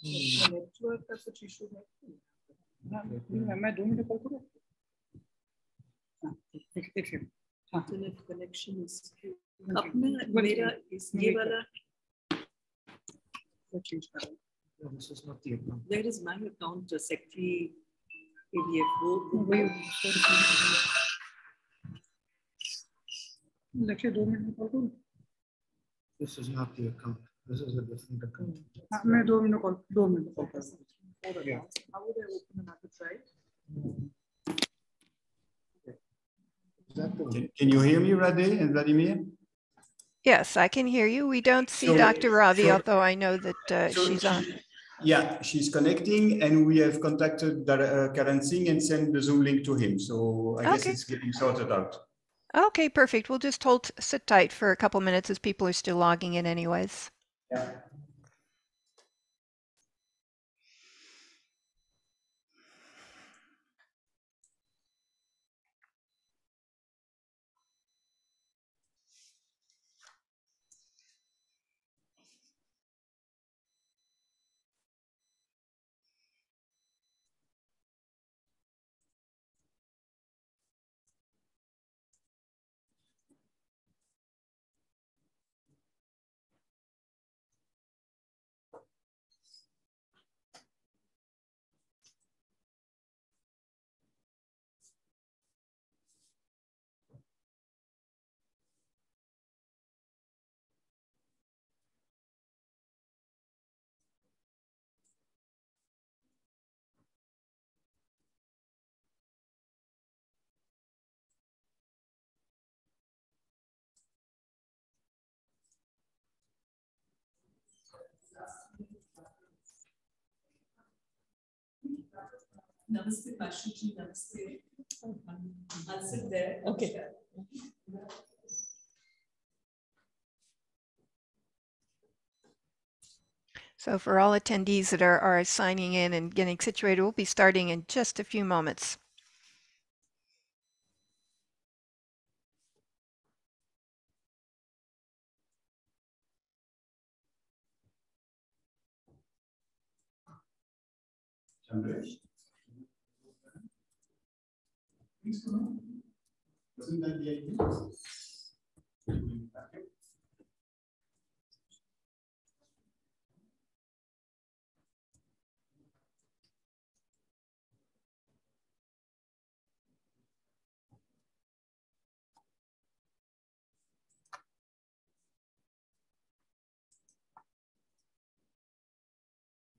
Network का कुछ issue है ना? मैं 2 मिनट कॉल करूँ? हाँ, एक हाँ, कनेक्शन अपना मेरा ये वाला चेंज कर रहा हूँ। This is not the account. There is my account secretary PDF वो लक्ष्य 2 मिनट में कॉल करूँ? This is not the account. This is a different account. हाँ, मैं 2 मिनट कॉल कर रहा हूँ. How would I open another drive? Can you hear me, Radhe and Vladimir? Yes, I can hear you. We don't see Dr. Ravi, although I know that she's on. Yeah, she's connecting, and we have contacted Karan Singh and sent the Zoom link to him. So I guess it's getting sorted out. Okay, perfect. We'll just sit tight for a couple minutes as people are still logging in anyways. Yeah. Namaste, Pashi ji, namaste. I'll sit there. Okay. So for all attendees that are signing in and getting situated, we'll be starting in just a few moments. Wasn't that the idea?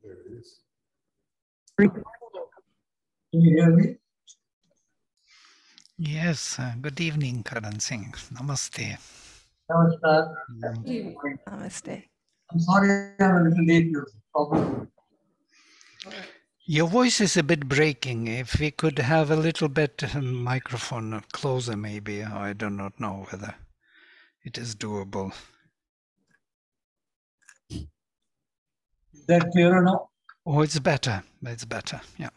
There it is. Can you hear me? Yes, good evening, Karan Singh. Namaste. Namaskar. Namaste. I'm sorry I'm a little late. There's a problem. Your voice is a bit breaking. If we could have a little bit microphone closer, maybe. I do not know whether it is doable. Is that clearer now? Oh, it's better. It's better. Yeah.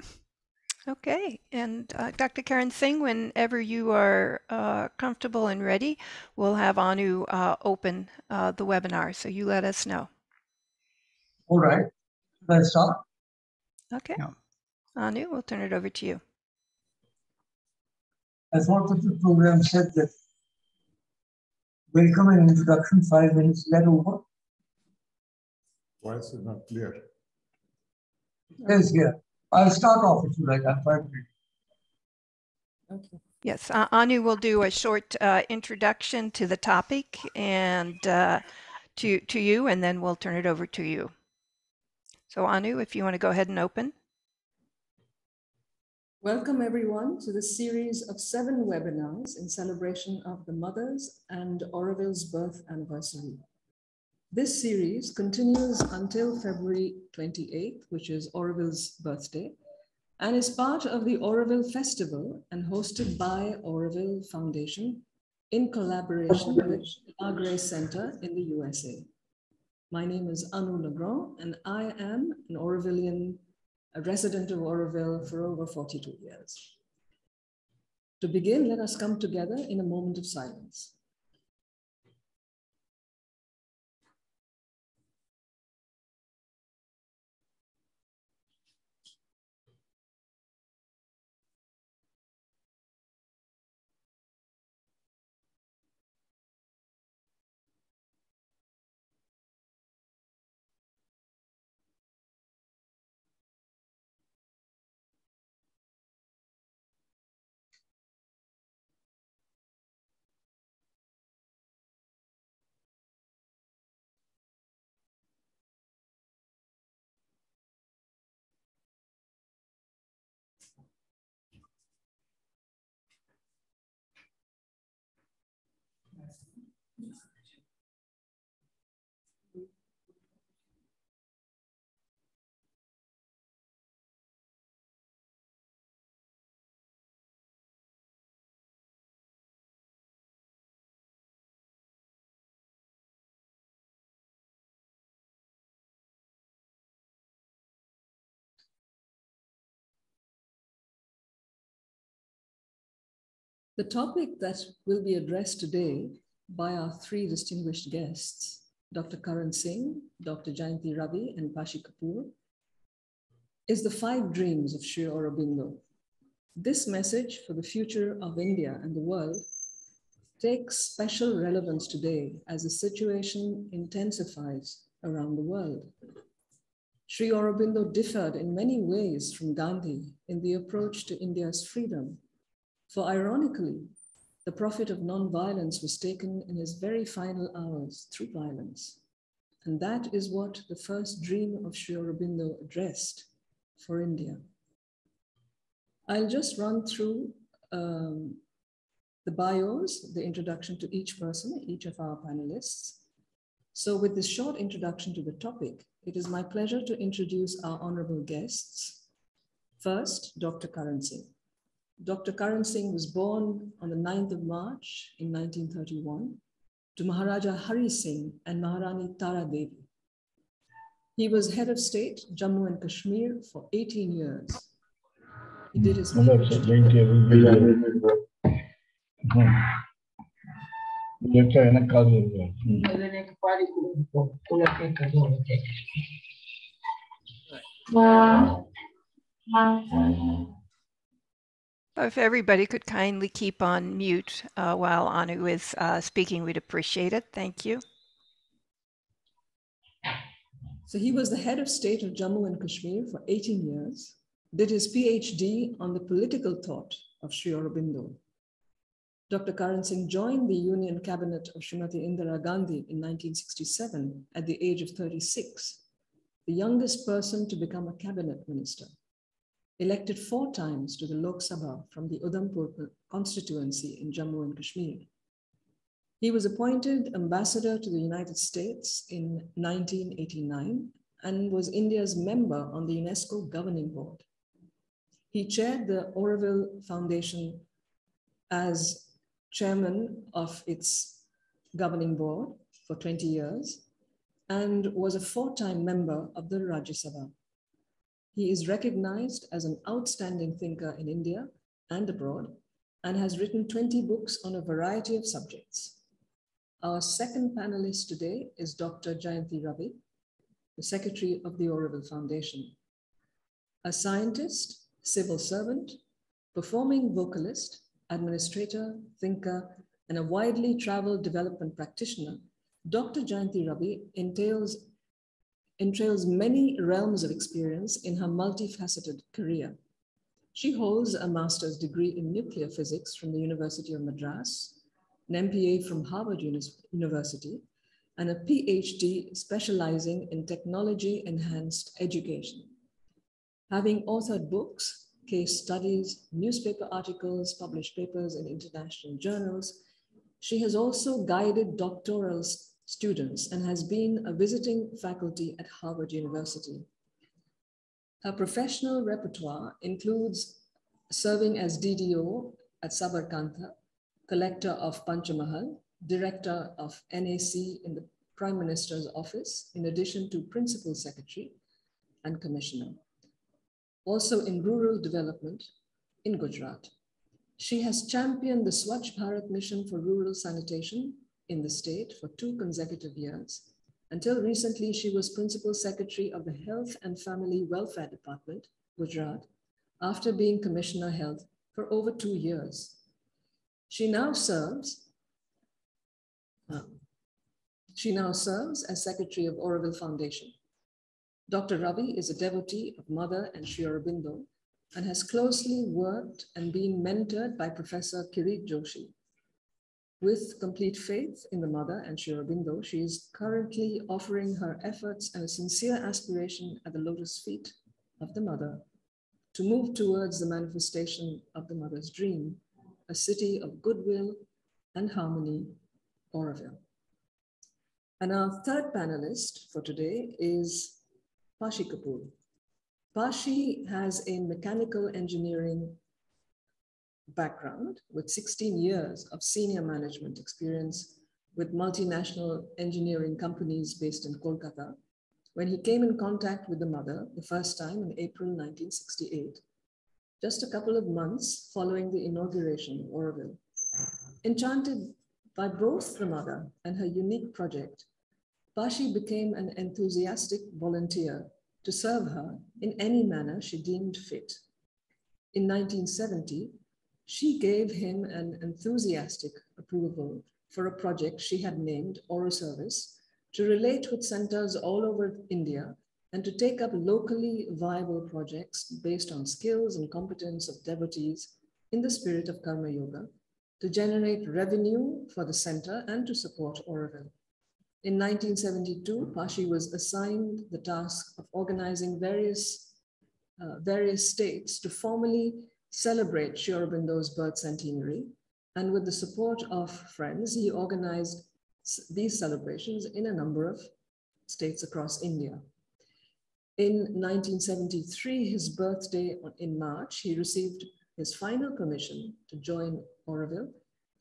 Okay, and Dr. Karan Singh, whenever you are comfortable and ready, we'll have Anu open the webinar, so you let us know. All right. Should I start? Okay. Yeah. Anu, we'll turn it over to you. I thought that the program said that welcome and introduction, 5 minutes, let over. Why is it not clear? Yes, yeah. I'll start off if you like. I'm fine. Okay. Yes, Anu will do a short introduction to the topic and to you, and then we'll turn it over to you. So Anu, if you want to go ahead and open. Welcome everyone to the series of 7 webinars in celebration of the Mother's and Auroville's birth anniversary. This series continues until February 28th, which is Auroville's birthday, and is part of the Auroville Festival and hosted by Auroville Foundation in collaboration with La Grace Center in the USA. My name is Anu Legrand, and I am an Aurovillian, a resident of Auroville for over 42 years. To begin, let us come together in a moment of silence. The topic that will be addressed today by our three distinguished guests, Dr. Karan Singh, Dr. Jayanti Ravi, and Pashi Kapur, is the 5 dreams of Sri Aurobindo. This message for the future of India and the world takes special relevance today as the situation intensifies around the world. Sri Aurobindo differed in many ways from Gandhi in the approach to India's freedom. For ironically, the prophet of non-violence was taken in his very final hours through violence. And that is what the first dream of Sri Aurobindo addressed for India. I'll just run through the bios, the introduction to each person, each of our panelists. So with this short introduction to the topic, it is my pleasure to introduce our honorable guests. First, Dr. Karan Singh. Dr. Karan Singh was born on the 9th of March in 1931 to Maharaja Hari Singh and Maharani Tara Devi. He was head of state, Jammu and Kashmir, for 18 years. He did his If everybody could kindly keep on mute while Anu is speaking, we'd appreciate it. Thank you. So he was the head of state of Jammu and Kashmir for 18 years, did his PhD on the political thought of Sri Aurobindo. Dr. Karan Singh joined the Union Cabinet of Srimati Indira Gandhi in 1967 at the age of 36, the youngest person to become a cabinet minister. Elected 4 times to the Lok Sabha from the Udhampur constituency in Jammu and Kashmir. He was appointed ambassador to the United States in 1989 and was India's member on the UNESCO governing board. He chaired the Auroville Foundation as chairman of its governing board for 20 years and was a 4-time member of the Rajya Sabha. He is recognized as an outstanding thinker in India and abroad and has written 20 books on a variety of subjects. Our second panelist today is Dr. Jayanti Ravi, the secretary of the Auroville Foundation. A scientist, civil servant, performing vocalist, administrator, thinker, and a widely traveled development practitioner, Dr. Jayanti Ravi entails many realms of experience in her multifaceted career. She holds a master's degree in nuclear physics from the University of Madras, an MPA from Harvard University, and a PhD specializing in technology-enhanced education. Having authored books, case studies, newspaper articles, published papers in international journals, she has also guided doctoral students and has been a visiting faculty at Harvard University. Her professional repertoire includes serving as DDO at Sabarkantha, collector of Panchamahal, director of NAC in the Prime Minister's office, in addition to principal secretary and commissioner. Also in rural development in Gujarat. She has championed the Swachh Bharat mission for rural sanitation in the state for 2 consecutive years. Until recently, she was principal secretary of the Health and Family Welfare Department, Gujarat, after being Commissioner Health for over 2 years. She now serves as secretary of Auroville Foundation. Dr. Ravi is a devotee of Mother and Sri Aurobindo and has closely worked and been mentored by Professor Kirit Joshi. With complete faith in the Mother and Sri Aurobindo, she is currently offering her efforts and a sincere aspiration at the lotus feet of the Mother to move towards the manifestation of the Mother's dream, a city of goodwill and harmony, Auroville. And our third panelist for today is Pashi Kapur. Pashi has a mechanical engineering background with 16 years of senior management experience with multinational engineering companies based in Kolkata, when he came in contact with the Mother the first time in April 1968, just a couple of months following the inauguration of Auroville Enchanted by both the mother and her unique project, Pashi became an enthusiastic volunteer to serve her in any manner she deemed fit. In 1970, she gave him an enthusiastic approval for a project she had named Auroservice to relate with centers all over India and to take up locally viable projects based on skills and competence of devotees in the spirit of Karma Yoga to generate revenue for the center and to support Auroville. In 1972, Pashi was assigned the task of organizing various states to formally celebrate Sri Aurobindo's birth centenary. And with the support of friends, he organized these celebrations in a number of states across India. In 1973, his birthday in March, he received his final permission to join Auroville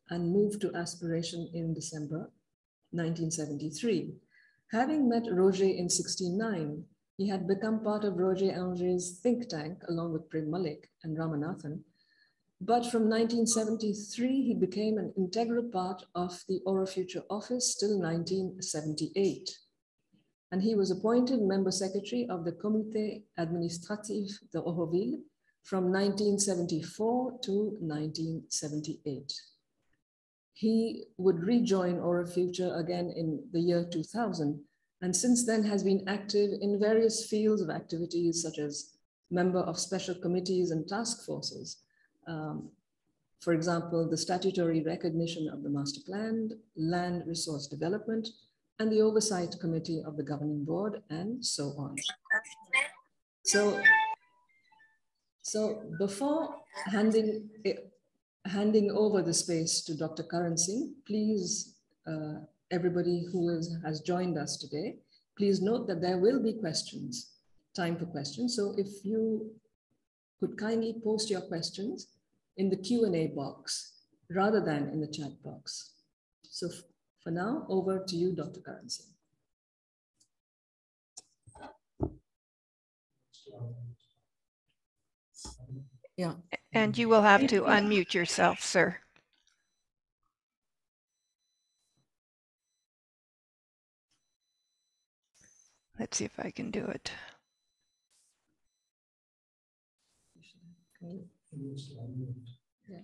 and moved to Aspiration in December 1973. Having met Roger in 1969, he had become part of Roger Anger's think tank along with Prem Malik and Ramanathan. But from 1973, he became an integral part of the Auro Future office till 1978. And he was appointed member secretary of the Comité Administratif de Auroville from 1974 to 1978. He would rejoin Auro Future again in the year 2000, and since then has been active in various fields of activities such as member of special committees and task forces. For example, the statutory recognition of the master plan, land resource development, and the oversight committee of the governing board, and so on. So before handing over the space to Dr. Karan Singh, please, everybody who has joined us today, please note that there will be questions, time for questions. So if you could kindly post your questions in the Q&A box rather than in the chat box. So for now, over to you, Dr. Karan Singh. Yeah. And you will have to unmute yourself, sir. Let's see if I can do it. Yeah.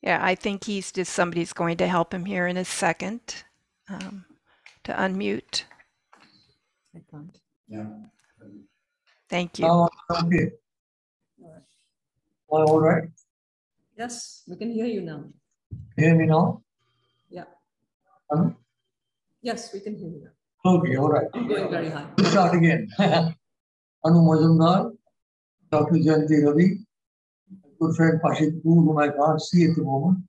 Yeah, I think somebody's going to help him here in a second to unmute. I can't. Yeah. Thank you. Okay. All right. Yes, we can hear you now. Hear me now? Yeah. Hello? Yes, we can hear you now. Okay, all right. I'm going very high. Let's start again. Anu Majumdar, Dr. Jayanti Ravi, good friend Pashi Kapur, whom I can't see at the moment,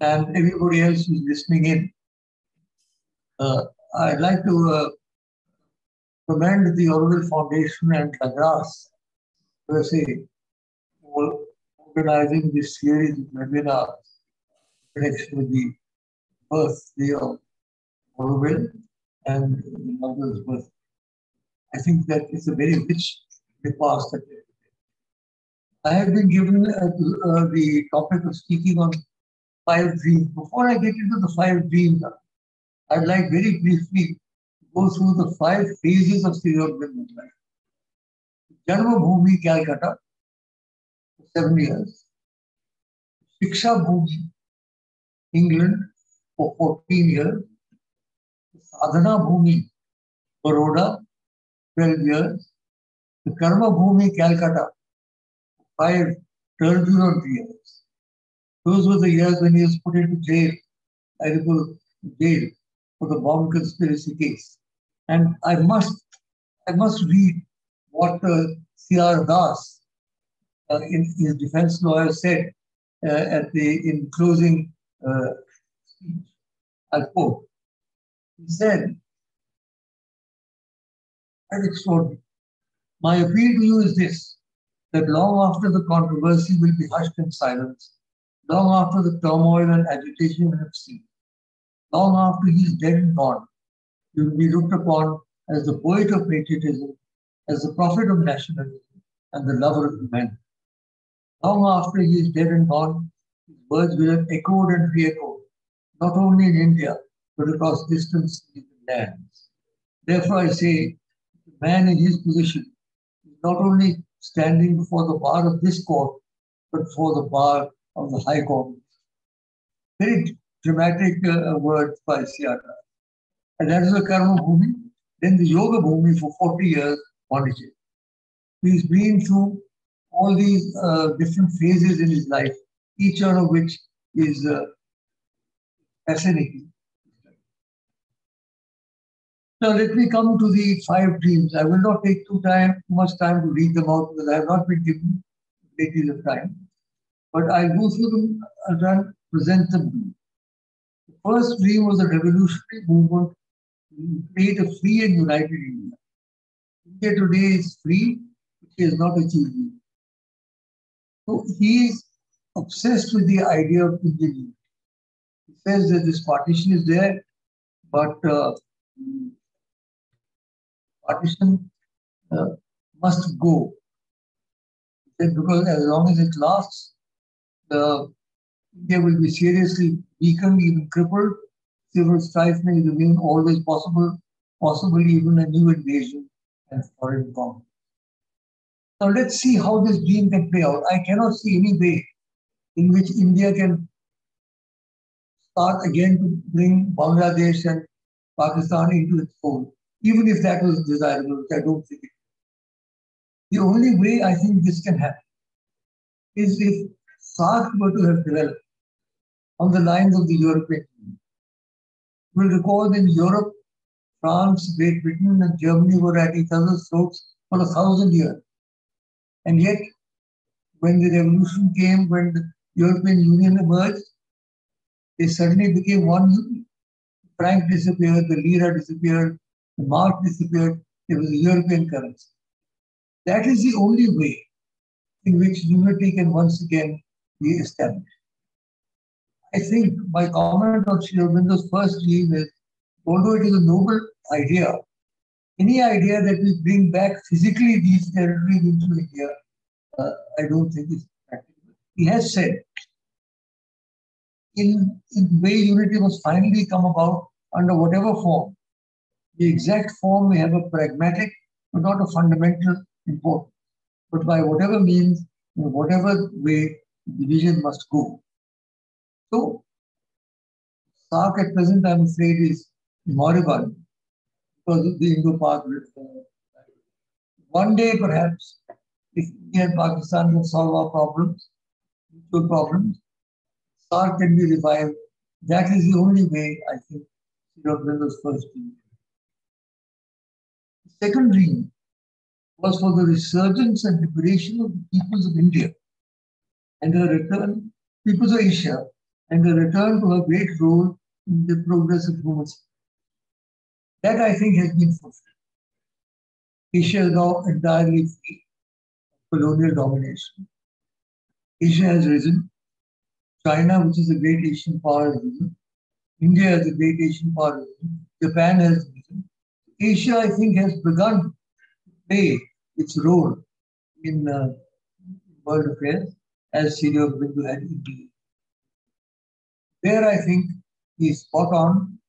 and everybody else who's listening in. I'd like to commend the Auroville Foundation and Lagras, USA, for organizing this series of webinars in connection with the birthday of Auroville and the mother's birth. I think that it's a very rich repast that I have been given the topic of speaking on 5 dreams. Before I get into the 5 dreams, I'd like very briefly to go through the 5 phases of Sri Aurobindo's life. Janma Bhumi, Calcutta, for 7 years. Shiksha Bhumi, England, for 14 years. Sadhana Bhumi, Baroda, 12 years. The Karma Bhumi, Calcutta, 5 turbulent years. Those were the years when he was put into jail, jail for the bomb conspiracy case. And I must read what C.R. Das, in his defense lawyer, said in closing speech. I'll quote. He said, quite extraordinary. My appeal to you is this. that long after the controversy will be hushed in silence, long after the turmoil and agitation have ceased, long after he is dead and gone, he will be looked upon as the poet of patriotism, as the prophet of nationalism, and the lover of humanity. Long after he is dead and gone, his words will have echoed and re-echoed, not only in India, but across distant seas and lands. Therefore, I say, the man in his position is not only standing before the bar of this court, but before the bar of the High Court. Very dramatic words by Siata. And that is the Karma Bhumi. Then the Yoga Bhumi for 40 years, Pondicherry. He's been through all these different phases in his life, each one of which is fascinating. Now let me come to the 5 dreams. I will not take too much time to read them out because I have not been given a great deal of time. But I'll go through them and try and present them. The first dream was a revolutionary movement to create a free and united India. India today is free, but she has not achieved it. So he is obsessed with the idea of Indian unity. He says that this partition is there, but partition must go. Because as long as it lasts, India will be seriously weakened, even crippled. Civil strife may remain always possible, possibly even a new invasion and foreign conquest. Now let's see how this dream can play out. I cannot see any way in which India can start again to bring Bangladesh and Pakistan into its fold, even if that was desirable, which I don't think it is. The only way I think this can happen is if SARC were to have developed on the lines of the European Union. You will recall that in Europe, France, Great Britain, and Germany were at each other's throats for 1,000 years. And yet, when the revolution came, when the European Union emerged, they suddenly became one union. The franc disappeared, the lira disappeared, the mark disappeared. There was a European currency. That is the only way in which unity can once again be established. I think my comment on Sri Aurobindo's first dream is, although it is a noble idea, any idea that we bring back physically these territories into India, I don't think is practical. He has said, in the way unity must finally come about under whatever form, the exact form may have a pragmatic but not a fundamental importance. But by whatever means, in whatever way, the division must go. So, SARC at present, I'm afraid, is moribund because of the Indo-Pak. One day, perhaps, if India and Pakistan can solve our problems, mutual problems, SARC can be revived. That is the only way, I think, Sri Aurobindo's first dream. The second dream was for the resurgence and liberation of the peoples of India and a return, peoples of Asia, and a return to a great role in the progress of human society. That, I think, has been fulfilled. Asia is now entirely free of colonial domination. Asia has risen. China, which is a great Asian power, has risen. India is a great Asian power, has risen. Japan has risen. Asia, I think, has begun to play its role in world affairs as Sri Aurobindo had indicated. There, I think, he is spot on,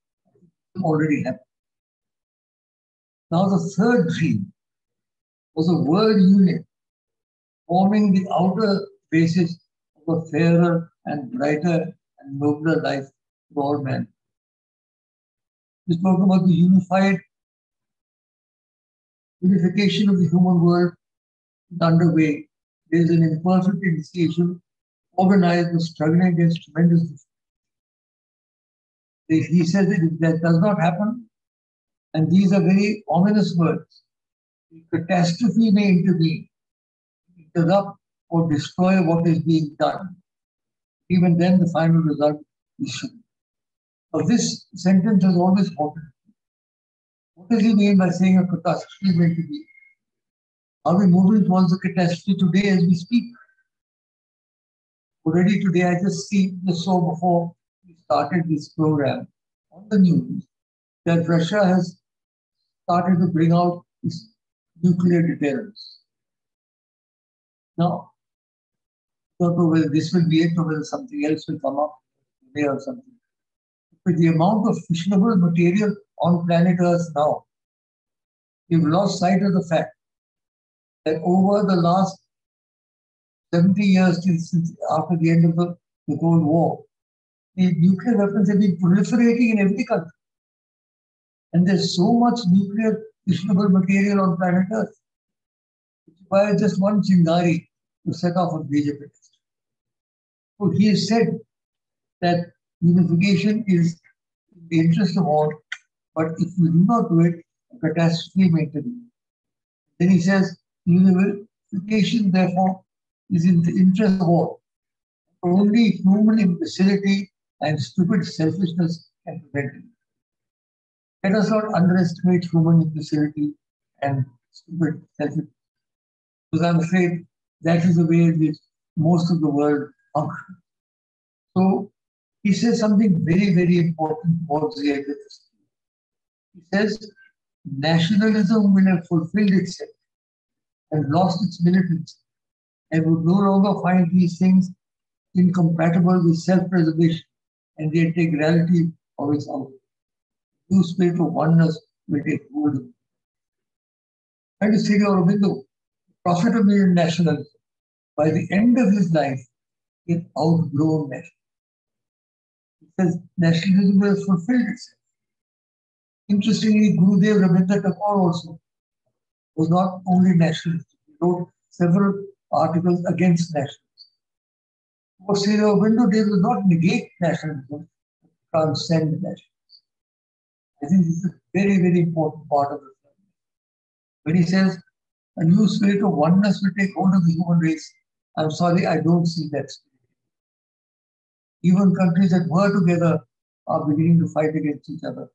already happened. Now, the third dream was a world unit forming the outer basis of a fairer and brighter and nobler life for all men. He spoke about the unification of the human world underway. There is an imperfect initiation organized and struggling against tremendous difficulty. He says that if that does not happen, and these are very ominous words, catastrophe may intervene, interrupt or destroy what is being done. Even then, the final result is shown. Now, this sentence has always haunted me. What does he mean by saying a catastrophe may intervene? Are we moving towards the catastrophe today as we speak? Already today, I just saw before we started this program on the news that Russia has started to bring out its nuclear deterrence. Now, I don't know whether this will be it or whether something else will come up today or something. With the amount of fissionable material on planet Earth now, we've lost sight of the fact that over the last 70 years since after the end of the Cold War, the nuclear weapons have been proliferating in every country. And there's so much nuclear fissionable material on planet Earth. It requires just one chingari to set off a major catastrophe. So he has said that unification is in the interest of all, but if we do not do it, a catastrophe may intervene. Then he says, unification, therefore, is in the interest of all. Only human imbecility and stupid selfishness can prevent it. Let us not underestimate human imbecility and stupid selfishness, because I'm afraid that is the way in which most of the world functions. So he says something very, very important towards the end of this. He says, nationalism will have fulfilled itself and lost its militants and would no longer find these things incompatible with self-preservation and the integrality of its outlook. New spirit of oneness will take hold of it. And to say to Aurobindo, prophet of nationalism, by the end of his life, he had outgrown nationalism. He says nationalism has fulfilled itself. Interestingly, Gurudev Rabindranath Tagore also was not only nationalist. He wrote several articles against nationalism. What Sri Aurobindo did was not negate nationalism, but transcend nationalism. I think this is a very, very important part of the film. When he says, a new spirit of oneness will take hold of the human race, I'm sorry, I don't see that spirit. Even countries that were together are beginning to fight against each other.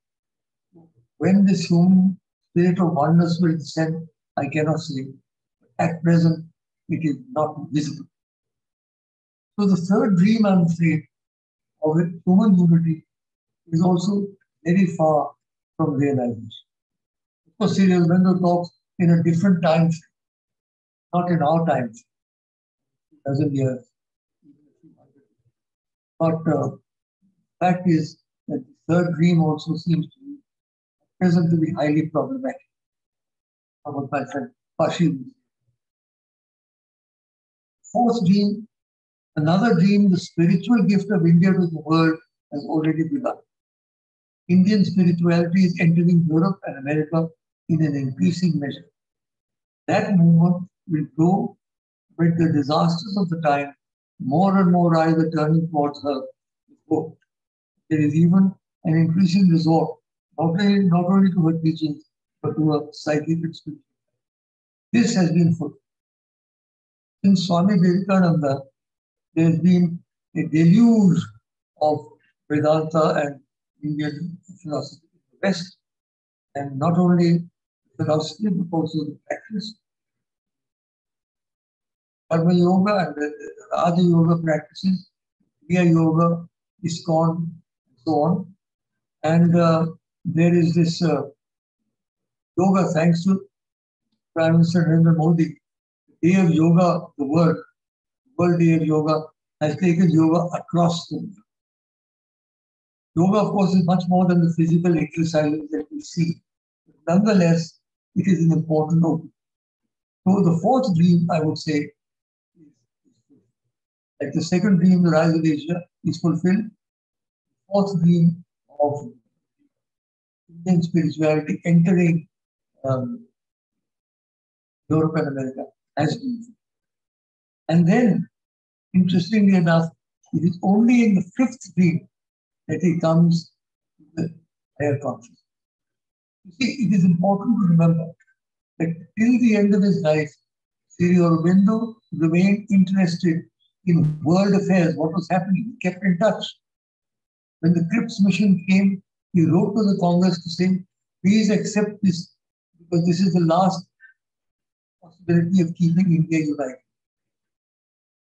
When this human spirit of oneness will descend, I cannot say. At present, it is not visible. So the third dream, I'm afraid, of human unity is also very far from realization. Of course, Sri Aurobindo talks in a different time frame, not in our time frame, dozen years. But the fact is that the third dream also seems to be present to be highly problematic. About my friend Pashi. Fourth dream, another dream, the spiritual gift of India to the world has already begun. Indian spirituality is entering Europe and America in an increasing measure. That movement will grow with the disasters of the time. More and more eyes are turning towards her. There is even an increasing resort, not only to her teachings, but to her psychic experience. This has been fulfilled. Since Swami Vivekananda, there has been a deluge of Vedanta and Indian philosophy in the West, and not only philosophy, but also the practice. Karma Yoga and the Raja Yoga practices, Kriya Yoga, ISKCON, and so on. And there is this yoga, thanks to Prime Minister Narendra Modi, the Day of Yoga, the World Day of Yoga, has taken yoga across the world. Yoga, of course, is much more than the physical exercises that we see. But nonetheless, it is an important opening. So the fourth dream, I would say, like the second dream, the rise of Asia, is fulfilled. The fourth dream of Indian spirituality entering Europe and America has been fulfilled. And then, interestingly enough, it is only in the fifth dream that he comes to the higher consciousness. You see, it is important to remember that till the end of his life, Sri Aurobindo remained interested in world affairs, what was happening. He kept in touch. When the Cripps mission came, he wrote to the Congress to say, please accept this, because this is the last possibility of keeping India united.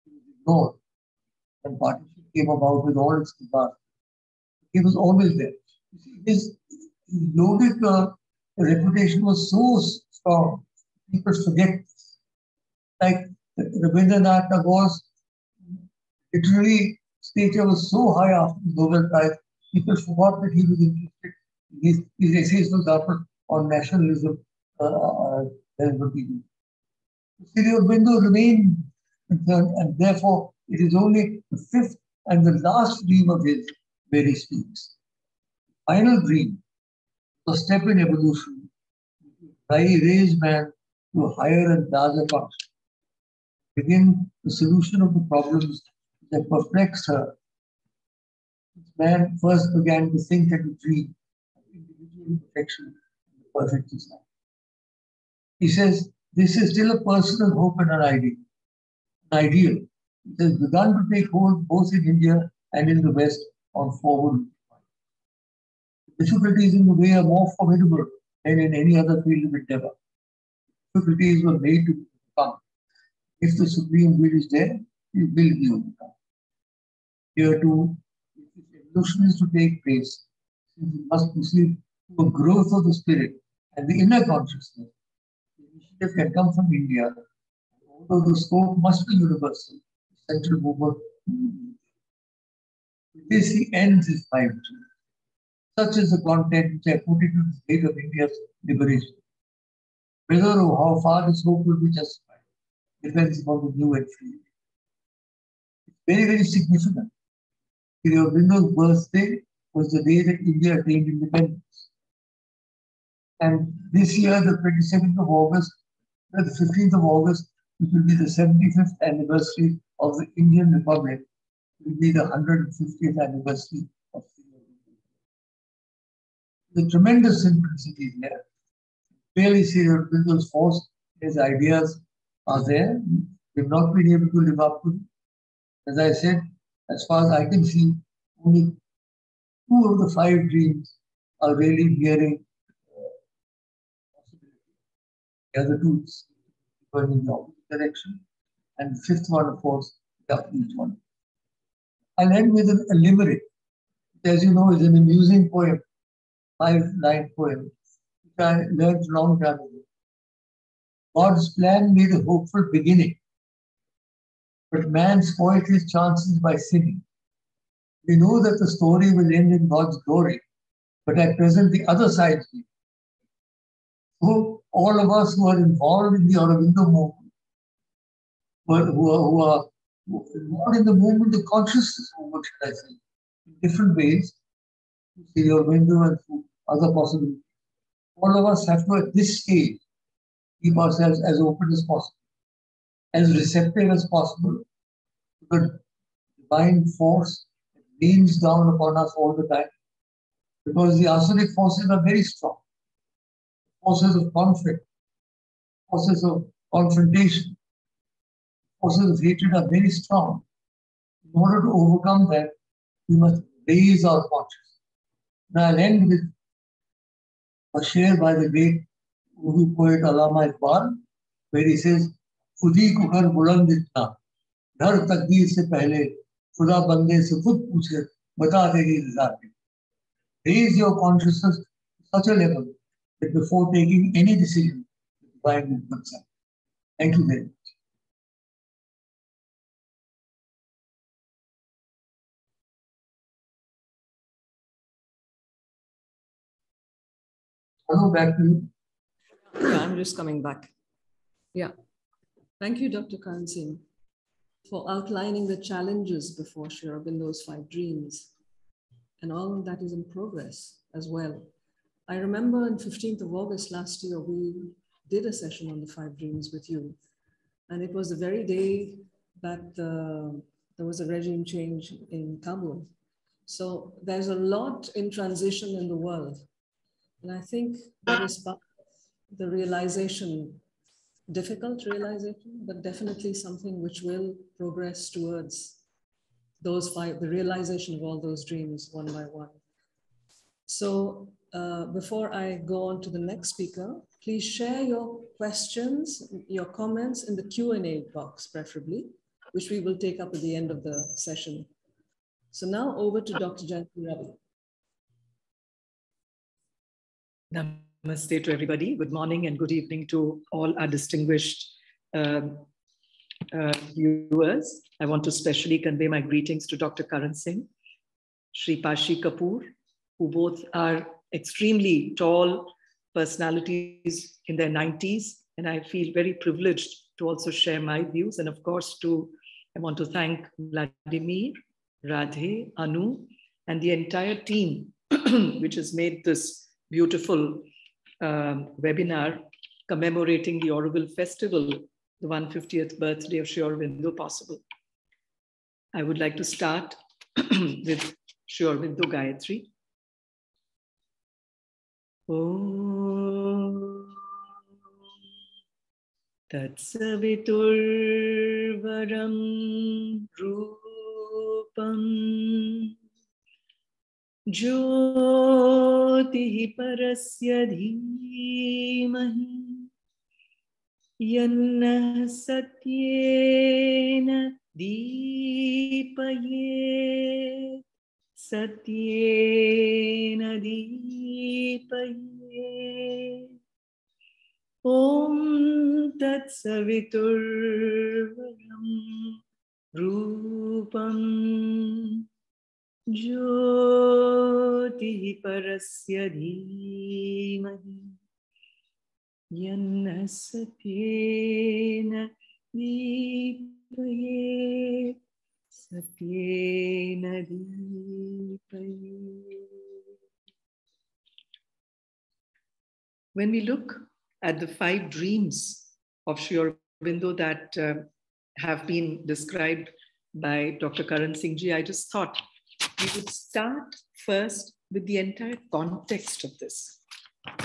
It was ignored when partition came about with all its disaster. He was always there. His loaded reputation was so strong, people forget this. Like Rabindranath Tagore's literary stature was so high after the Nobel Prize, people forgot that he was interested in his essays, for example, on nationalism. Aurobindo remained concerned, and therefore it is only the fifth and the last dream of his where he speaks. Final dream, a step in evolution, raise man to a higher and larger function. Begin the solution of the problems that perplexed her. Man first began to think and to dream of individual perfection and the perfect design. He says, this is still a personal hope and an ideal. It has begun to take hold both in India and in the West on forward. The difficulties in the way are more formidable than in any other field of endeavor. Difficulties were made to overcome. If the supreme will is there, it will be overcome. Here too, if evolution is to take place, since it must proceed to a growth of the spirit and the inner consciousness, the initiative can come from India. Although the scope must be universal, the central movement. With this, he ends his 5 dreams. Such is the content which I put into the state of India's liberation. Whether or how far this hope will be justified depends upon the new and free. It's very, very significant. Aurobindo's birthday was the day that India attained independence. And this year, the 22nd of August, the 15th of August, which will be the 75th anniversary of the Indian Republic, will be the 150th anniversary of the tremendous simplicity there. Clearly see that Aurobindo's force, his ideas are there. We've not been able to live up to them. As I said, as far as I can see, only 2 of the 5 dreams are really bearing possibility. The other 2 is going in the opposite direction. And the 5th one, of course, is up each one. I'll end with a limerick, which, as you know, is an amusing poem, 5-line poem, which I learned a long time ago. God's plan made a hopeful beginning, but man spoiled his chances by sinning. We know that the story will end in God's glory, but at present the other side is. So all of us who are involved in the Aurobindo movement, who are involved in the movement, the consciousness movement, should I say, in different ways, to see Aurobindo and through other possibilities. All of us have to, at this stage, keep ourselves as open as possible, as receptive as possible to the divine force that leans down upon us all the time. Because the asuric forces are very strong. Forces of conflict, forces of confrontation, forces of hatred are very strong. In order to overcome that, we must raise our consciousness. Now I'll end with a share by the great Urdu poet Allama Iqbal, where he says, "Khudi ko kar buland itna, dhar takdeer se pehle, Khuda bande se khud puche, bata teri raza pe." Raise your consciousness to such a level that before taking any decision, the divine will consent. Thank you very much. Hello, back to you. Yeah, I'm just coming back. Yeah. Thank you, Dr. Karan Singh, for outlining the challenges before Sri Aurobindo's 5 dreams and all that is in progress as well. I remember on 15th of August last year, we did a session on the 5 dreams with you. And it was the very day that there was a regime change in Kabul. So there's a lot in transition in the world. And I think that is part of the realization, difficult realization, but definitely something which will progress towards those 5, the realization of all those dreams one by one. So before I go on to the next speaker, please share your questions, your comments in the Q&A box, preferably, which we will take up at the end of the session. So now over to Dr. Jayanti Ravi. Namaste to everybody. Good morning and good evening to all our distinguished viewers. I want to specially convey my greetings to Dr. Karan Singh, Shri Pashi Kapur, who both are extremely tall personalities in their 90s. And I feel very privileged to also share my views. And of course, I want to thank Vladimir, Radhe, Anu, and the entire team, which has made this beautiful webinar commemorating the Auroville Festival, the 150th birthday of Sri Aurobindo, possible. I would like to start with Sri Aurobindo Gayatri. Om Tatsaviturvaram Rupam Jyotihi Parasya Dhimahi Yanna Satyena Deepayet Satyena Deepayet Om Tat Saviturvaram Rupam Jyotihi Parasya Dhimahi Yanna Satyena Deepayet Satyena Deepayet. When we look at the 5 dreams of Sri Aurobindo that have been described by Dr. Karan Singh ji, I just thought we would start first with the entire context of this.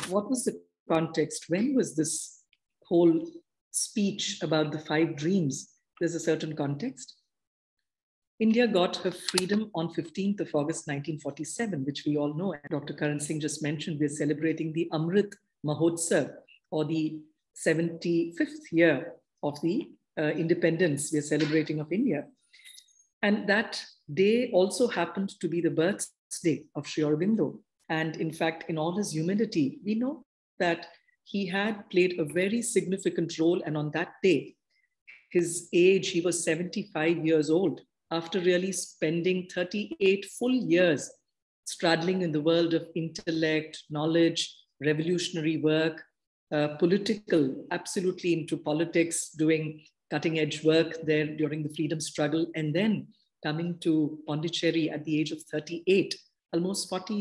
What was the context? When was this whole speech about the 5 dreams? There's a certain context. India got her freedom on 15th of August 1947, which we all know. And Dr. Karan Singh just mentioned, we're celebrating the Amrit Mahotsav, or the 75th year of the independence we're celebrating of India. And that day also happened to be the birthday of Sri Aurobindo. And in fact, in all his humility, we know that he had played a very significant role. And on that day, his age, he was 75 years old, after really spending 38 full years straddling in the world of intellect, knowledge, revolutionary work, political, absolutely into politics, doing cutting edge work there during the freedom struggle, and then coming to Pondicherry at the age of 38, almost 40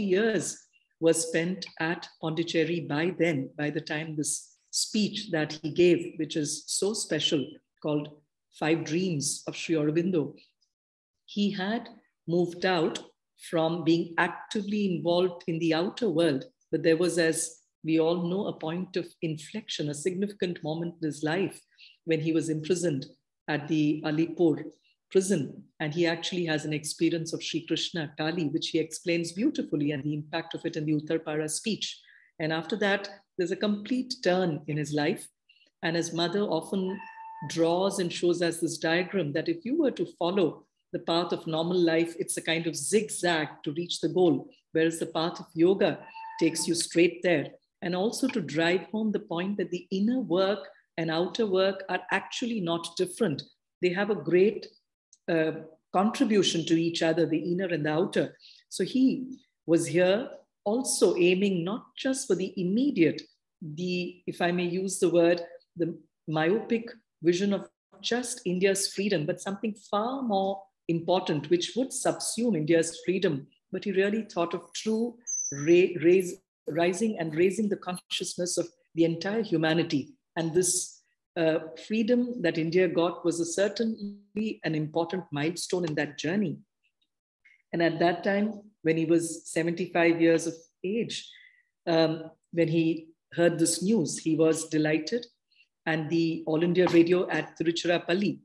years was spent at Pondicherry by then, by the time this speech that he gave, which is so special, called 5 Dreams of Sri Aurobindo. He had moved out from being actively involved in the outer world, but there was, as we all know, a point of inflection, a significant moment in his life when he was imprisoned at the Alipur prison. And he actually has an experience of Sri Krishna Kali, which he explains beautifully, and the impact of it in the Uttarpara speech. And after that, there's a complete turn in his life. And his mother often draws and shows us this diagram that if you were to follow the path of normal life, it's a kind of zigzag to reach the goal, whereas the path of yoga takes you straight there. And also to drive home the point that the inner work and outer work are actually not different. They have a great contribution to each other, the inner and the outer. So he was here also aiming not just for the immediate, if I may use the word, the myopic vision of just India's freedom, but something far more important, which would subsume India's freedom. But he really thought of true rising and raising the consciousness of the entire humanity. And this freedom that India got was certainly an important milestone in that journey. And at that time, when he was 75 years of age, when he heard this news, he was delighted. And the All India Radio at Tiruchirappalli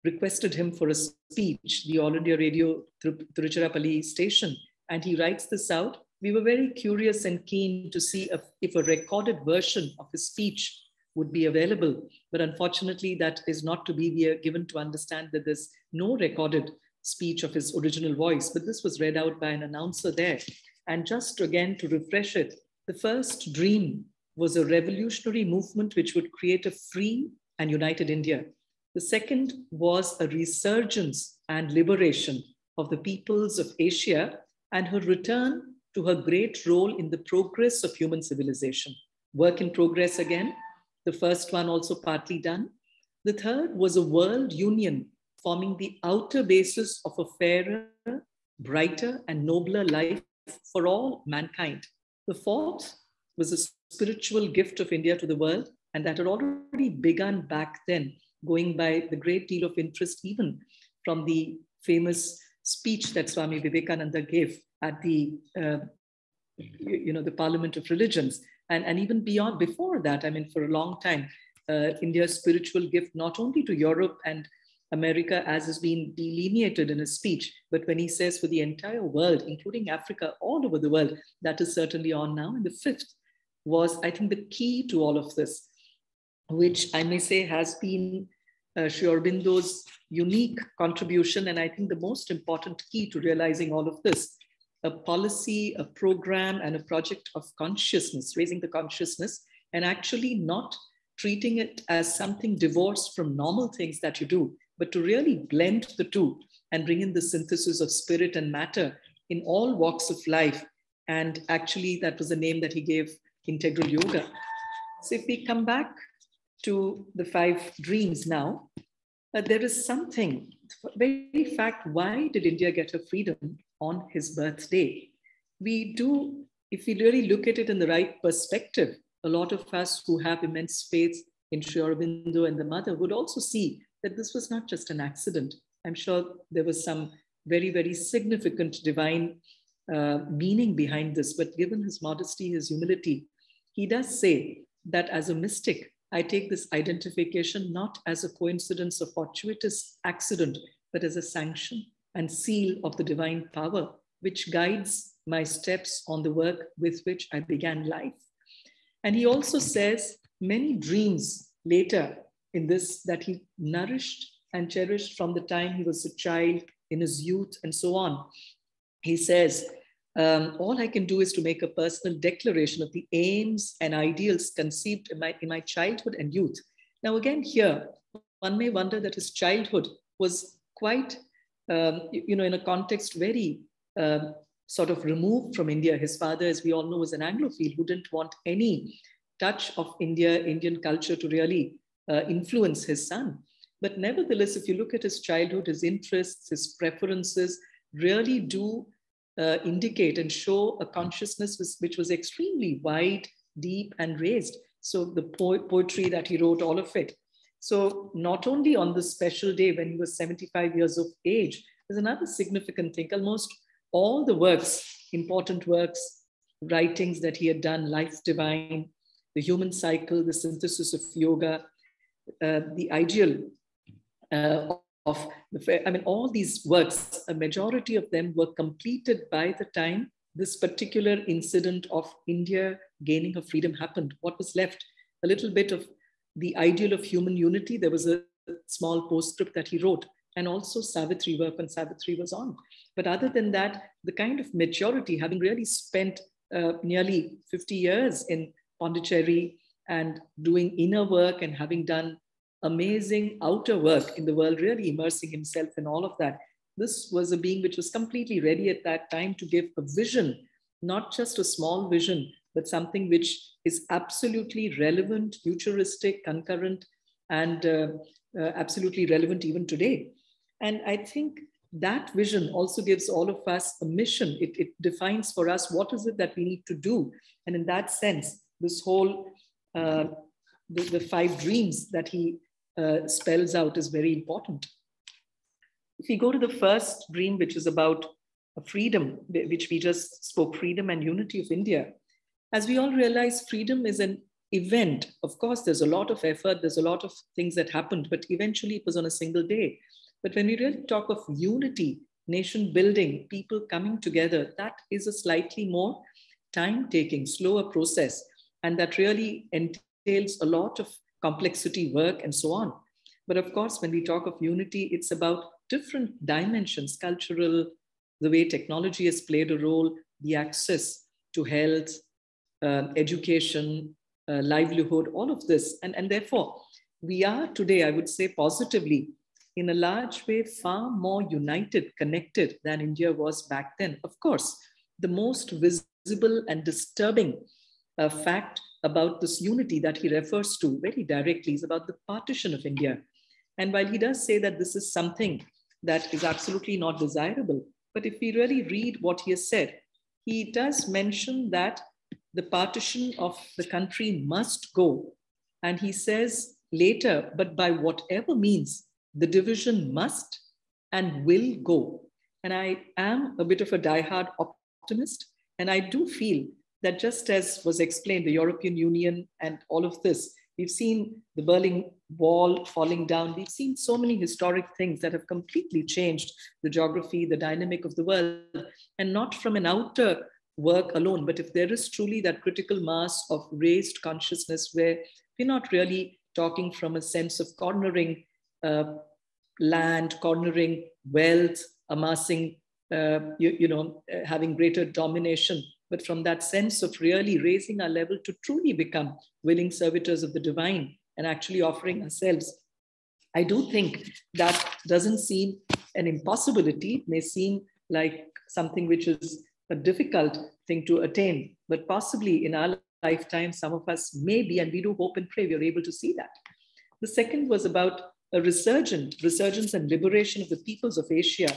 requested him for a speech, the All India Radio Tiruchirappalli station. And he writes this out we were very curious and keen to see if a recorded version of his speech would be available. But unfortunately, that is not to be. We are given to understand that there's no recorded speech of his original voice, but this was read out by an announcer there. And just again to refresh it, the first dream was a revolutionary movement which would create a free and united India. The second was a resurgence and liberation of the peoples of Asia and her return to her great role in the progress of human civilization. Work in progress again, the first one also partly done. The third was a world union forming the outer basis of a fairer, brighter, and nobler life for all mankind. The fourth was a spiritual gift of India to the world, and that had already begun back then, going by the great deal of interest even from the famous speech that Swami Vivekananda gave at the the Parliament of Religions, and even beyond, before that, I mean, for a long time, India's spiritual gift not only to Europe and America as has been delineated in his speech, but when he says for the entire world, including Africa, all over the world, that is certainly on now. And the fifth was, I think, the key to all of this, which I may say has been Sri Aurobindo's unique contribution, and I think the most important key to realizing all of this, a policy, a program, and a project of consciousness, raising the consciousness, and actually not treating it as something divorced from normal things that you do, but to really blend the two and bring in the synthesis of spirit and matter in all walks of life. And actually, that was the name that he gave integral yoga. So if we come back to the 5 dreams now, there is something, very fact, why did India get her freedom on his birthday? We do, if we really look at it in the right perspective, a lot of us who have immense faith in Sri Aurobindo and the mother would also see that this was not just an accident. I'm sure there was some very, very significant divine meaning behind this, but given his modesty, his humility, he does say that as a mystic, I take this identification not as a coincidence or fortuitous accident, but as a sanction and seal of the divine power, which guides my steps on the work with which I began life. And he also says many dreams later in this that he nourished and cherished from the time he was a child, in his youth, and so on. He says, all I can do is to make a personal declaration of the aims and ideals conceived in my childhood and youth. Now, again, here, one may wonder that his childhood was quite, in a context very sort of removed from India. His father, as we all know, was an Anglophile who didn't want any touch of Indian culture to really influence his son. But nevertheless, if you look at his childhood, his interests, his preferences really do indicate and show a consciousness which was extremely wide, deep, and raised. So the poetry that he wrote, all of it. So not only on this special day when he was 75 years of age, there's another significant thing. Almost all the works, important works, writings that he had done, Life Divine, The Human Cycle, The Synthesis of Yoga, the Ideal of the fair, I mean, all these works, a majority of them were completed by the time this particular incident of India gaining her freedom happened. What was left? A little bit of the ideal of human unity. There was a small postscript that he wrote, and also Savitri, work on Savitri was on. But other than that, the kind of maturity, having really spent nearly 50 years in Pondicherry and doing inner work and having done amazing outer work in the world, really immersing himself in all of that. This was a being which was completely ready at that time to give a vision, not just a small vision, but something which is absolutely relevant, futuristic, concurrent, and absolutely relevant even today. And I think that vision also gives all of us a mission. It defines for us what is it that we need to do. And in that sense, this whole, the 5 dreams that he spells out is very important. If we go to the first dream, which is about freedom, which we just spoke, freedom and unity of India. As we all realize, freedom is an event. Of course, there's a lot of effort, there's a lot of things that happened, but eventually it was on a single day. But when we really talk of unity, nation building, people coming together, that is a slightly more time-taking, slower process, and that really entails a lot of complexity, work, and so on. But of course, when we talk of unity, it's about different dimensions, cultural, the way technology has played a role, the access to health, education, livelihood, all of this. And therefore, we are today, I would say positively, in a large way, far more united, connected than India was back then. Of course, the most visible and disturbing fact about this unity that he refers to very directly is about the partition of India. And while he does say that this is something that is absolutely not desirable, but if we really read what he has said, he does mention that the partition of the country must go. And he says later, but by whatever means, the division must and will go. And I am a bit of a diehard optimist. And I do feel that just as was explained, the European Union and all of this, we've seen the Berlin Wall falling down. We've seen so many historic things that have completely changed the geography, the dynamic of the world, and not from an outer work alone, but if there is truly that critical mass of raised consciousness where we're not really talking from a sense of cornering land, cornering wealth, amassing, having greater domination, but from that sense of really raising our level to truly become willing servitors of the divine and actually offering ourselves. I do think that doesn't seem an impossibility. It may seem like something which is a difficult thing to attain, but possibly in our lifetime, some of us may be, and we do hope and pray we're able to see that. The second was about a resurgence and liberation of the peoples of Asia.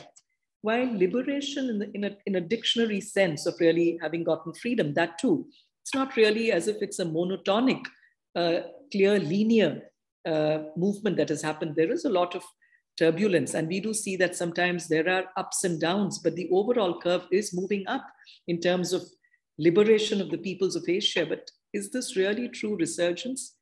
While liberation in a dictionary sense of really having gotten freedom, that too, it's not really as if it's a monotonic, clear, linear movement that has happened. There is a lot of turbulence, and we do see that sometimes there are ups and downs, but the overall curve is moving up in terms of liberation of the peoples of Asia. But is this really true resurgence?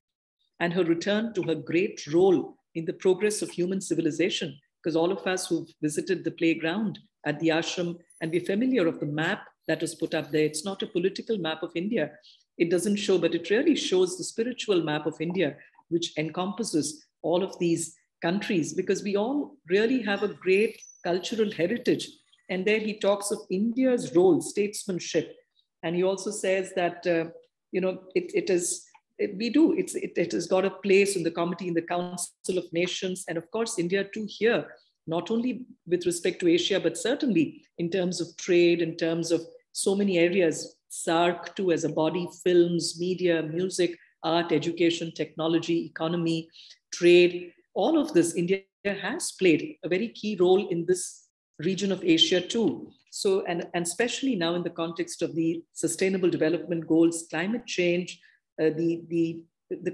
And her return to her great role in the progress of human civilization? Because all of us who've visited the playground at the ashram and we're familiar of the map that was put up there, it's not a political map of India. It doesn't show, but it really shows the spiritual map of India, which encompasses all of these countries, because we all really have a great cultural heritage. And there he talks of India's role, statesmanship. And he also says that, it has got a place in the committee, in the Council of Nations. And of course, India too here, not only with respect to Asia, but certainly in terms of trade, in terms of so many areas, SARC too as a body, films, media, music, art, education, technology, economy, trade, all of this, India has played a very key role in this region of Asia too. So, and especially now in the context of the Sustainable Development Goals, climate change, the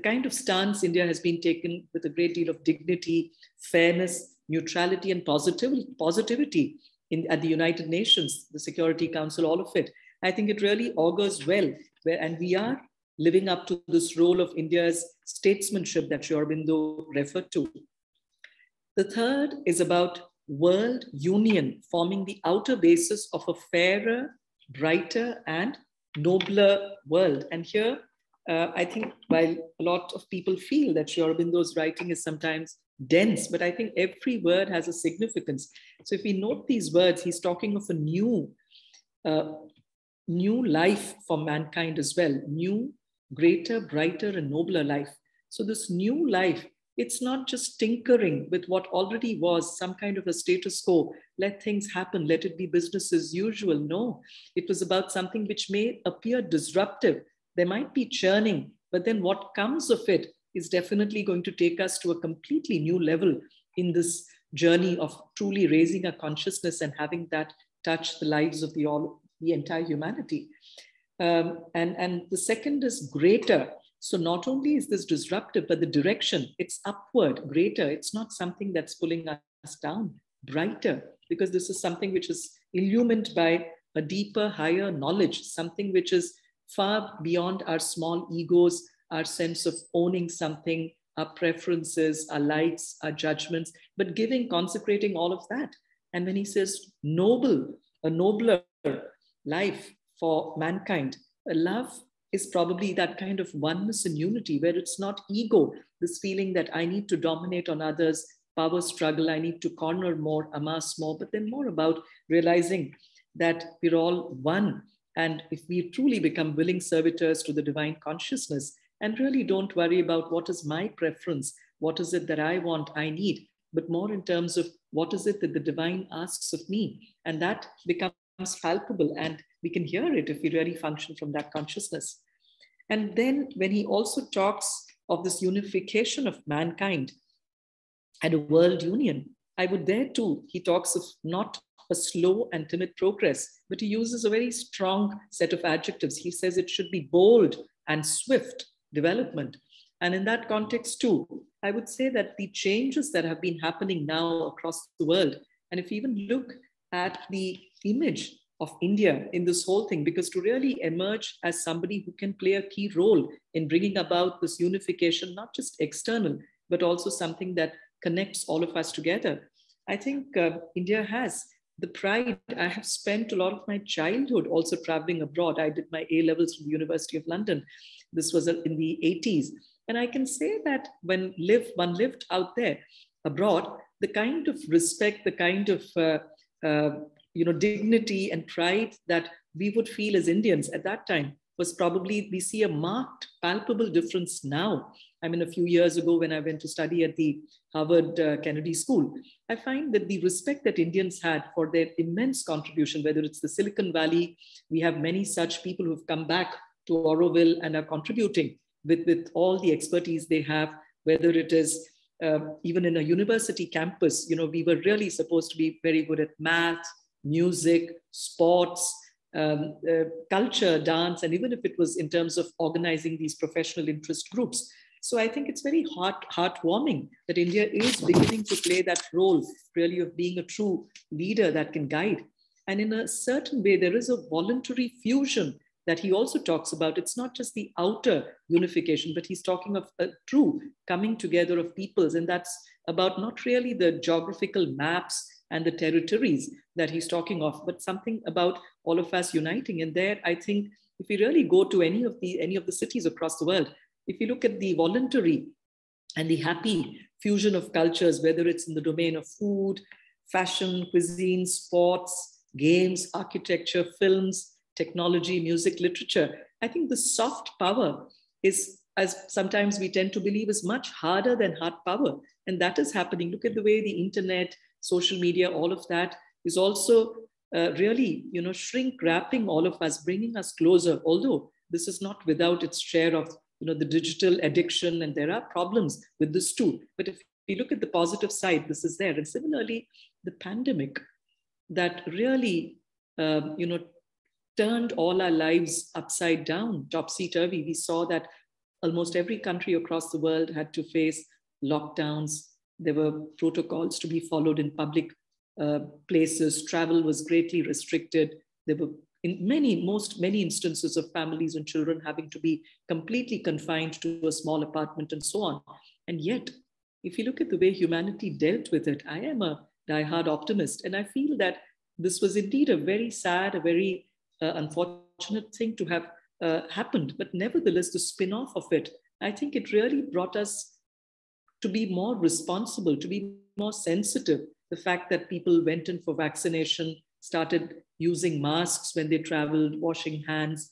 kind of stance India has been taken with a great deal of dignity, fairness, neutrality, and positivity at the United Nations, the Security Council, all of it. I think it really augurs well, and we are living up to this role of India's statesmanship that Aurobindo referred to. The third is about world union, forming the outer basis of a fairer, brighter, and nobler world. And here, I think while a lot of people feel that Aurobindo's writing is sometimes dense, but I think every word has a significance. So if we note these words, he's talking of a new life for mankind as well, new, greater, brighter, and nobler life. So this new life, it's not just tinkering with what already was some kind of a status quo. Let things happen, let it be business as usual. No, it was about something which may appear disruptive. There might be churning, but then what comes of it is definitely going to take us to a completely new level in this journey of truly raising our consciousness and having that touch the lives of the entire humanity. And the second is greater. So not only is this disruptive, but the direction, it's upward, greater. It's not something that's pulling us down, brighter, because this is something which is illumined by a deeper, higher knowledge, something which is far beyond our small egos, our sense of owning something, our preferences, our likes, our judgments, but consecrating all of that. And when he says noble, a nobler life for mankind, love is probably that kind of oneness and unity where it's not ego, this feeling that I need to dominate on others, power struggle, I need to corner more, amass more, but then more about realizing that we're all one. And if we truly become willing servitors to the divine consciousness and really don't worry about what is my preference, what is it that I want, I need, but more in terms of what is it that the divine asks of me. And that becomes palpable and we can hear it if we really function from that consciousness. And then when he also talks of this unification of mankind and a world union, I would there too, he talks of not a slow and timid progress, but he uses a very strong set of adjectives. He says it should be bold and swift development. And in that context too, I would say that the changes that have been happening now across the world, and if you even look at the image of India in this whole thing, because to really emerge as somebody who can play a key role in bringing about this unification, not just external, but also something that connects all of us together. I think India has the pride. I have spent a lot of my childhood also traveling abroad. I did my A-levels from the University of London. This was in the 80s. And I can say that when one lived out there abroad, the kind of respect, the kind of dignity and pride that we would feel as Indians at that time was probably, we see a marked, palpable difference now. I mean, a few years ago when I went to study at the Harvard Kennedy School, I find that the respect that Indians had for their immense contribution, whether it's the Silicon Valley, we have many such people who've come back to Auroville and are contributing with all the expertise they have, whether it is even in a university campus, we were really supposed to be very good at math, music, sports, culture, dance, and even if it was in terms of organizing these professional interest groups. So I think it's very heartwarming that India is beginning to play that role really of being a true leader that can guide. And in a certain way, there is a voluntary fusion that he also talks about. It's not just the outer unification, but he's talking of a true coming together of peoples. And that's about not really the geographical maps and the territories that he's talking of, but something about all of us uniting. And there, I think, if we really go to any of the cities across the world, if you look at the voluntary and the happy fusion of cultures, whether it's in the domain of food, fashion, cuisine, sports, games, architecture, films, technology, music, literature, I think the soft power is, as sometimes we tend to believe, is much harder than hard power. And that is happening. Look at the way the internet, social media, all of that is also really, shrink wrapping all of us, bringing us closer, although this is not without its share of, the digital addiction, and there are problems with this too. But if you look at the positive side, this is there. And similarly, the pandemic that really, turned all our lives upside down, topsy-turvy. We saw that almost every country across the world had to face lockdowns. There were protocols to be followed in public places. Travel was greatly restricted. There were many instances of families and children having to be completely confined to a small apartment and so on. And yet, if you look at the way humanity dealt with it, I am a diehard optimist. And I feel that this was indeed a very sad, a very unfortunate thing to have happened. But nevertheless, the spin-off of it, I think it really brought us to be more responsible, to be more sensitive. The fact that people went in for vaccination, started using masks when they traveled, washing hands,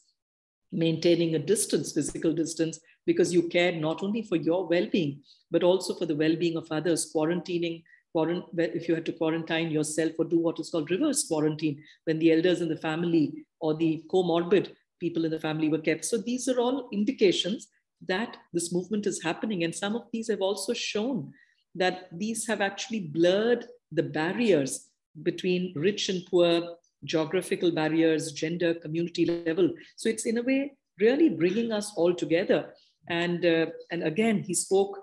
maintaining a distance, physical distance, because you cared not only for your well-being, but also for the well-being of others, quarantining, if you had to quarantine yourself or do what is called reverse quarantine, when the elders in the family or the comorbid people in the family were kept. So these are all indications that this movement is happening. And some of these have also shown that these have actually blurred the barriers between rich and poor, geographical barriers, gender, community level. So it's in a way really bringing us all together. And again, he spoke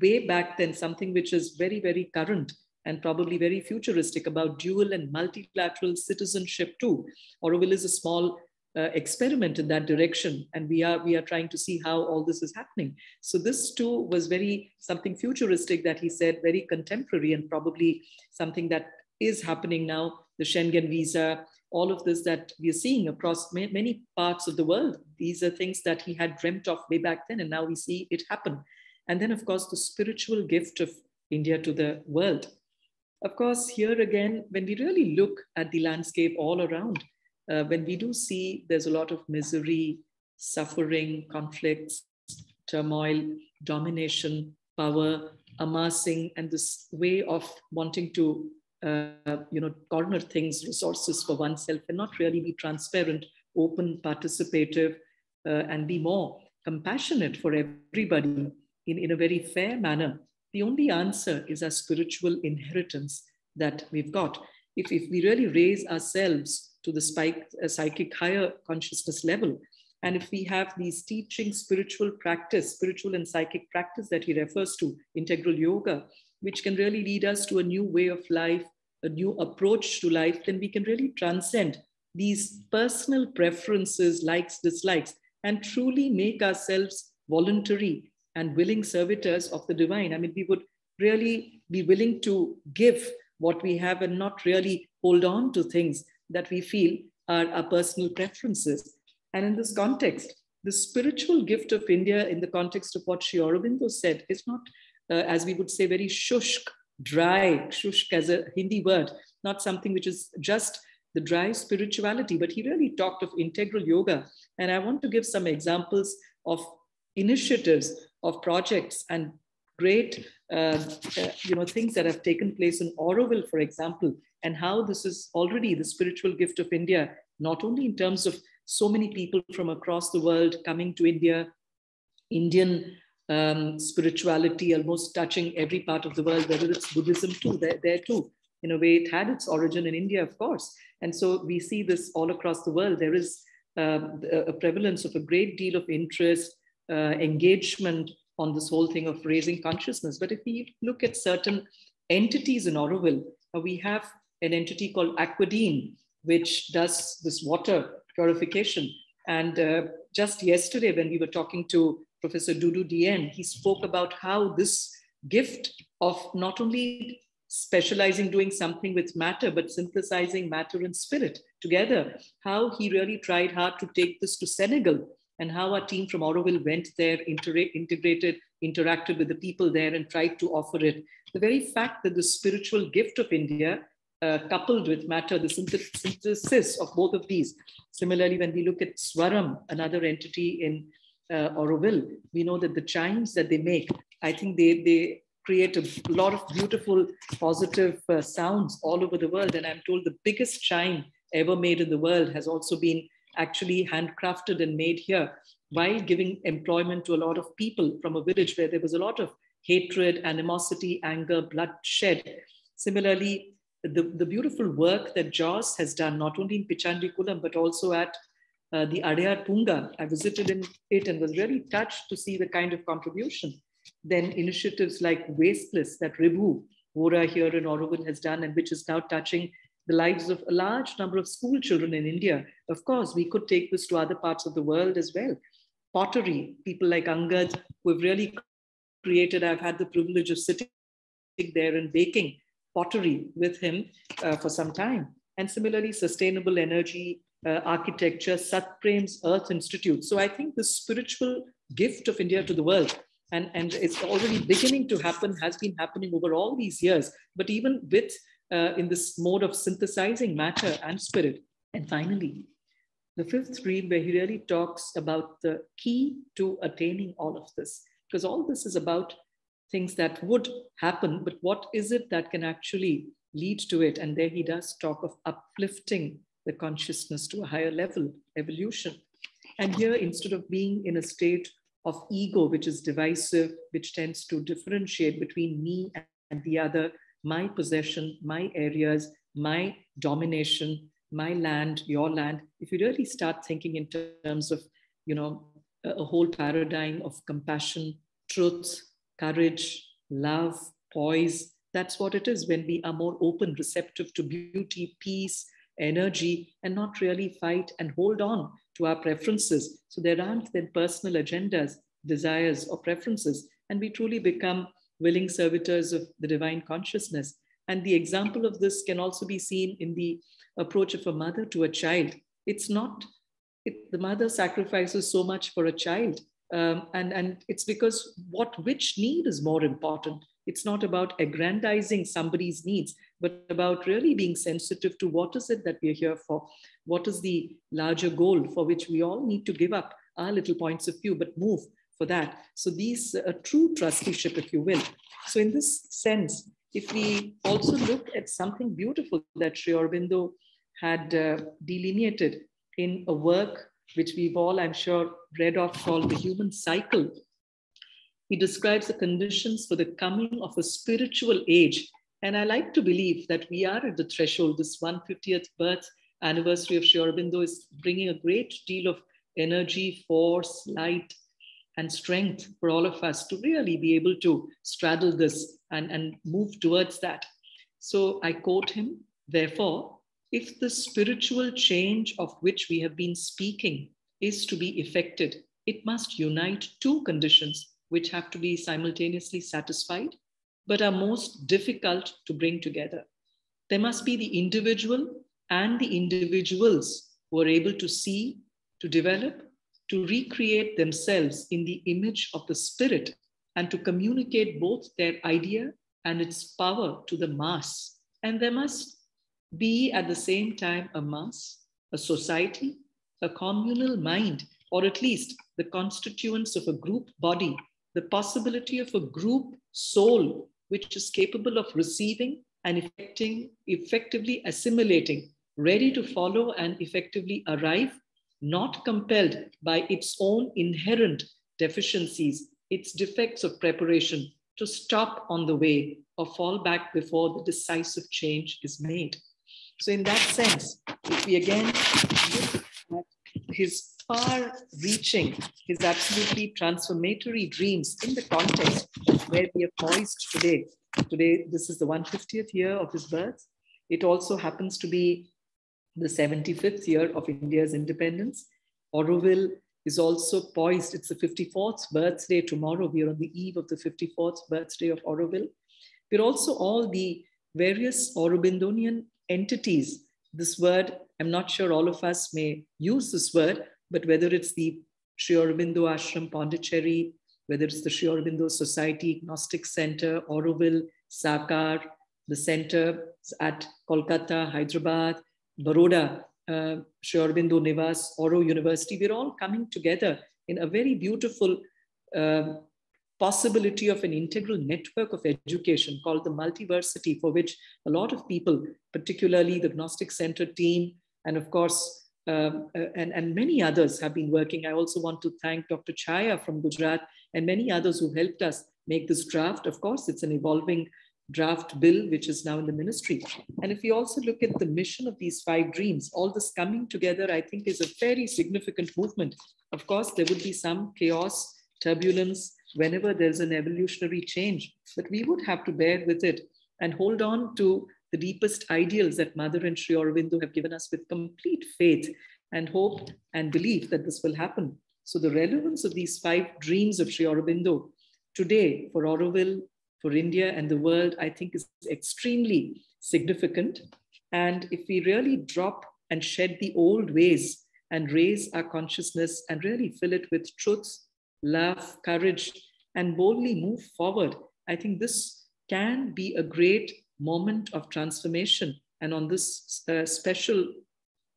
way back then, something which is very, very current and probably very futuristic, about dual and multilateral citizenship too. Auroville is a small experiment in that direction, and we are trying to see how all this is happening. So this too was very something futuristic that he said, very contemporary, and probably something that is happening now. The Schengen visa, all of this that we are seeing across many parts of the world. These are things that he had dreamt of way back then, and now we see it happen. And then, of course, the spiritual gift of India to the world. Of course, here again, when we really look at the landscape all around, when we do see there's a lot of misery, suffering, conflicts, turmoil, domination, power, amassing, and this way of wanting to corner things, resources for oneself, and not really be transparent, open, participative, and be more compassionate for everybody in a very fair manner. The only answer is our spiritual inheritance that we've got. If we really raise ourselves to the psychic higher consciousness level, and if we have these teaching spiritual and psychic practice that he refers to, integral yoga, which can really lead us to a new way of life, a new approach to life, then we can really transcend these personal preferences, likes, dislikes, and truly make ourselves voluntary and willing servitors of the divine. I mean, we would really be willing to give what we have and not really hold on to things that we feel are our personal preferences. And in this context, the spiritual gift of India, in the context of what Sri Aurobindo said, is not, as we would say, very shushk, dry, shushk as a Hindi word, not something which is just the dry spirituality, but he really talked of integral yoga. And I want to give some examples of initiatives, of projects and great things that have taken place in Auroville, for example, and how this is already the spiritual gift of India, not only in terms of so many people from across the world coming to India, Indian spirituality almost touching every part of the world, whether it's Buddhism too, there too. In a way, it had its origin in India, of course. And so we see this all across the world. There is a prevalence of a great deal of interest, engagement on this whole thing of raising consciousness. But if we look at certain entities in Auroville, we have an entity called Aquadine, which does this water purification. And just yesterday, when we were talking to Professor Dudu Dien, he spoke about how this gift of not only specializing doing something with matter, but synthesizing matter and spirit together, how he really tried hard to take this to Senegal, and how our team from Auroville went there, interacted with the people there and tried to offer it. The very fact that the spiritual gift of India, coupled with matter, the synthesis of both of these. Similarly, when we look at Swaram, another entity in Auroville, we know that the chimes that they make, I think they create a lot of beautiful, positive sounds all over the world. And I'm told the biggest chime ever made in the world has also been actually handcrafted and made here, while giving employment to a lot of people from a village where there was a lot of hatred, animosity, anger, bloodshed. Similarly, the beautiful work that Jaws has done, not only in Pichandikulam, but also at the Adayar Punga. I visited it and was really touched to see the kind of contribution. Then initiatives like Wasteless that Ribhu Vora here in Auroville has done, and which is now touching the lives of a large number of school children in India. Of course, we could take this to other parts of the world as well. Pottery, people like Angad, who have really created, I've had the privilege of sitting there and baking pottery with him for some time. And similarly, sustainable energy, architecture, Satprem's Earth Institute. So I think the spiritual gift of India to the world, and it's already beginning to happen, has been happening over all these years, but even with in this mode of synthesizing matter and spirit. And finally, the fifth reel, where he really talks about the key to attaining all of this, because all this is about things that would happen, but what is it that can actually lead to it? And there he does talk of uplifting the consciousness to a higher level, evolution. And here, instead of being in a state of ego, which is divisive, which tends to differentiate between me and the other, my possession, my areas, my domination, my land, your land, if you really start thinking in terms of, a whole paradigm of compassion, truth, courage, love, poise, that's what it is when we are more open, receptive to beauty, peace, energy, and not really fight and hold on to our preferences. So there aren't then personal agendas, desires, or preferences, and we truly become willing servitors of the divine consciousness. And the example of this can also be seen in the approach of a mother to a child. It's not, the mother sacrifices so much for a child. And it's because which need is more important. It's not about aggrandizing somebody's needs, but about really being sensitive to what is it that we're here for? What is the larger goal for which we all need to give up our little points of view, but move for that. So these, a true trusteeship, if you will. So in this sense, if we also look at something beautiful that Sri Aurobindo had delineated in a work which we've all, I'm sure, read of, called The Human Cycle. He describes the conditions for the coming of a spiritual age. And I like to believe that we are at the threshold. This 150th birth anniversary of Sri Aurobindo is bringing a great deal of energy, force, light, and strength for all of us to really be able to straddle this and move towards that. So I quote him, therefore, if the spiritual change of which we have been speaking is to be effected, it must unite two conditions which have to be simultaneously satisfied, but are most difficult to bring together. There must be the individual and the individuals who are able to see, to develop, to recreate themselves in the image of the spirit and to communicate both their idea and its power to the mass. And there must be at the same time a mass, a society, a communal mind, or at least the constituents of a group body, the possibility of a group soul, which is capable of receiving and effectively assimilating, ready to follow and effectively arrive, not compelled by its own inherent deficiencies, its defects of preparation, to stop on the way or fall back before the decisive change is made. So in that sense, if we again look at his far-reaching, his absolutely transformatory dreams in the context of where we are poised today. Today, this is the 150th year of his birth. It also happens to be the 75th year of India's independence. Auroville is also poised. It's the 54th birthday tomorrow. We are on the eve of the 54th birthday of Auroville. We're also all the various Aurobindonian entities. This word, I'm not sure all of us may use this word, but whether it's the Sri Aurobindo Ashram Pondicherry, whether it's the Sri Aurobindo Society Gnostic Center, Auroville, Sakar, the center at Kolkata, Hyderabad, Baroda, Sri Aurobindo Nivas, Auro University, we're all coming together in a very beautiful possibility of an integral network of education called the Multiversity, for which a lot of people, particularly the Gnostic Center team, and of course, and many others have been working. I also want to thank Dr. Chaya from Gujarat and many others who helped us make this draft. Of course, it's an evolving draft bill, which is now in the ministry. And if we also look at the mission of these 5 dreams, all this coming together, I think is a very significant movement. Of course, there would be some chaos, turbulence, whenever there's an evolutionary change, but we would have to bear with it and hold on to the deepest ideals that Mother and Sri Aurobindo have given us with complete faith and hope and belief that this will happen. So the relevance of these 5 dreams of Sri Aurobindo today for Auroville, for India and the world, I think is extremely significant. And if we really drop and shed the old ways and raise our consciousness and really fill it with truth, love, courage, and boldly move forward, I think this can be a great moment of transformation. And on this special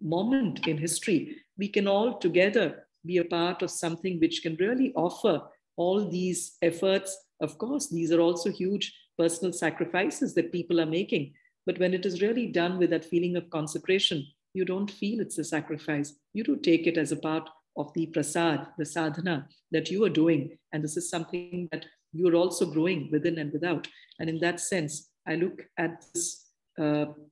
moment in history, we can all together be a part of something which can really offer all these efforts. Of course, these are also huge personal sacrifices that people are making. But when it is really done with that feeling of consecration, you don't feel it's a sacrifice. You do take it as a part of the prasad, the sadhana that you are doing. And this is something that you're also growing within and without. And in that sense, I look at this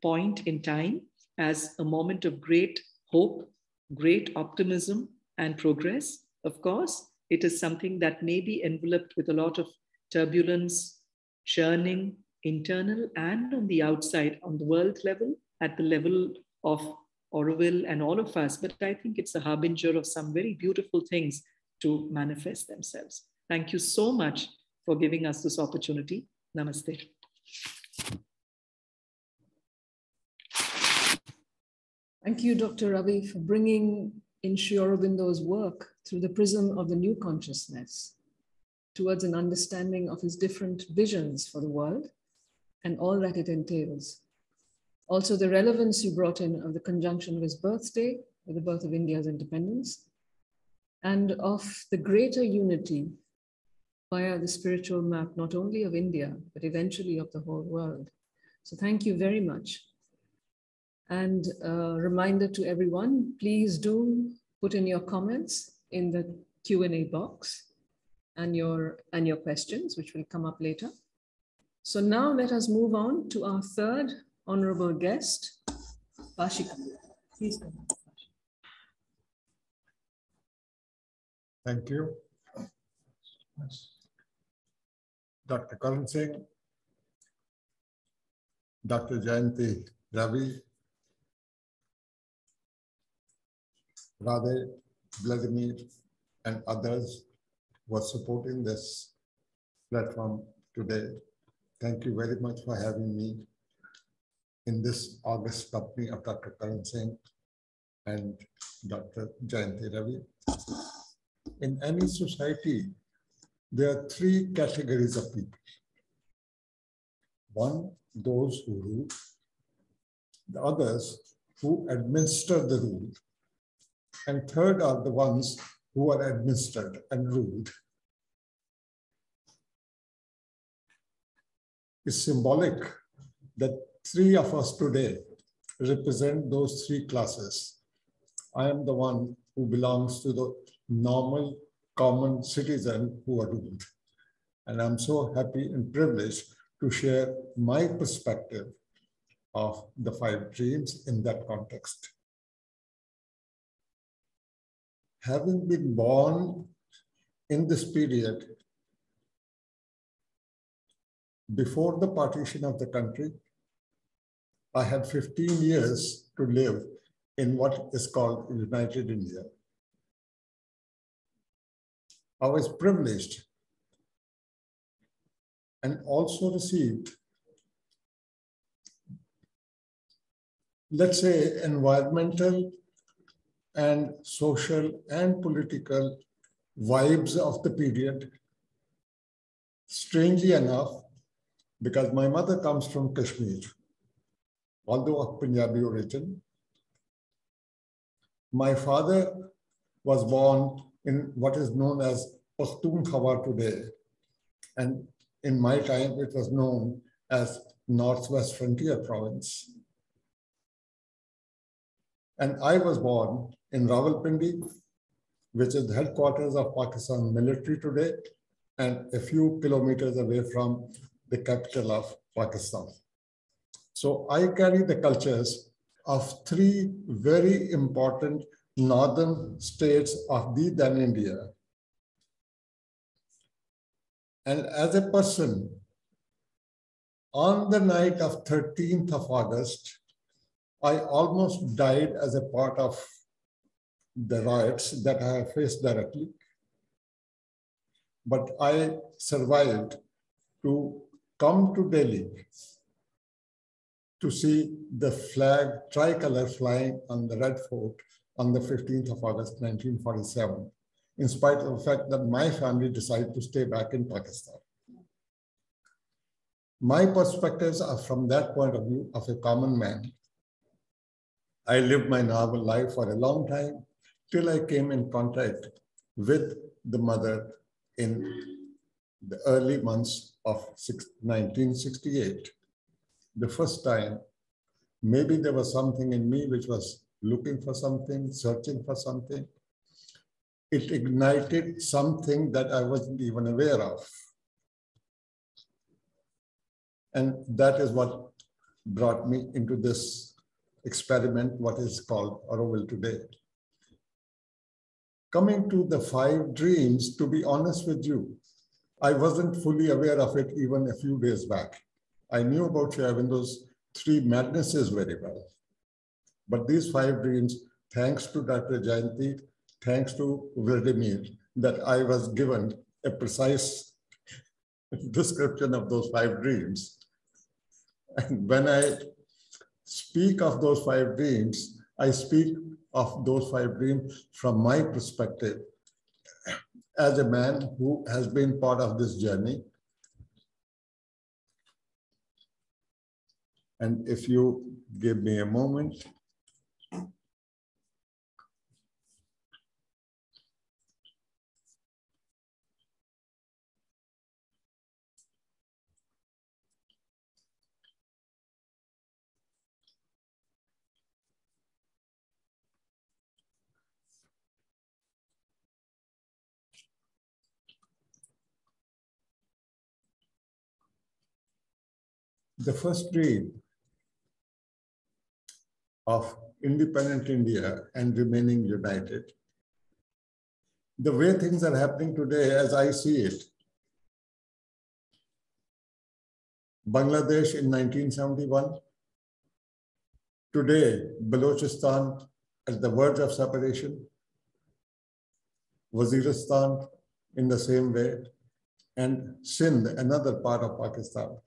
point in time as a moment of great hope, great optimism and progress. Of course, it is something that may be enveloped with a lot of turbulence, churning, internal and on the outside, on the world level, at the level of Auroville and all of us. But I think it's a harbinger of some very beautiful things to manifest themselves. Thank you so much for giving us this opportunity. Namaste. Thank you, Dr. Ravi, for bringing in Sri Aurobindo's work through the prism of the new consciousness towards an understanding of his different visions for the world and all that it entails. Also, the relevance you brought in of the conjunction of his birthday with the birth of India's independence and of the greater unity via the spiritual map, not only of India, but eventually of the whole world. So thank you very much. And a reminder to everyone, please do put in your comments in the Q&A box and your questions, which will come up later. So now let us move on to our third honorable guest, Pashi Kapur. Please come on. Thank you. Dr. Karan Singh, Dr. Jayanti Ravi, Radhe, Vladimir, and others who are supporting this platform today. Thank you very much for having me in this august company of Dr. Karan Singh and Dr. Jayanti Ravi. In any society, there are three categories of people. One, those who rule. The others who administer the rule. And third are the ones who are administered and ruled. It's symbolic that three of us today represent those three classes. I am the one who belongs to the normal, common citizen who are ruled. And I'm so happy and privileged to share my perspective of the five dreams in that context. Having been born in this period before the partition of the country, I had 15 years to live in what is called United India. I was privileged and also received, let's say, environmental and social and political vibes of the period. Strangely enough, because my mother comes from Kashmir, although of Punjabi origin. My father was born in what is known as Pakhtunkhwa today. And in my time, it was known as Northwest Frontier Province. And I was born in Rawalpindi, which is the headquarters of Pakistan military today, and a few kilometers away from the capital of Pakistan. So I carry the cultures of three very important northern states of the then India. And as a person, on the night of 13th of August, I almost died as a part of the riots that I have faced directly. But I survived to come to Delhi to see the flag tricolor flying on the Red Fort on the 15th of August, 1947, in spite of the fact that my family decided to stay back in Pakistan. My perspectives are from that point of view of a common man. I lived my normal life for a long time till I came in contact with the mother in the early months of 1968. The first time, maybe there was something in me which was looking for something, searching for something. It ignited something that I wasn't even aware of. And that is what brought me into this experiment, what is called Auroville today. Coming to the five dreams, to be honest with you, I wasn't fully aware of it even a few days back. I knew about Sri Aurobindo's three madnesses very well. But these five dreams, thanks to Dr. Jayanti, thanks to Vladimir, that I was given a precise description of those five dreams. And when I speak of those five dreams, I speak of those 5 dreams from my perspective as a man who has been part of this journey. And if you give me a moment. The first dream of independent India and remaining united. The way things are happening today, as I see it, Bangladesh in 1971, today Balochistan at the verge of separation, Waziristan in the same way, and Sindh, another part of Pakistan,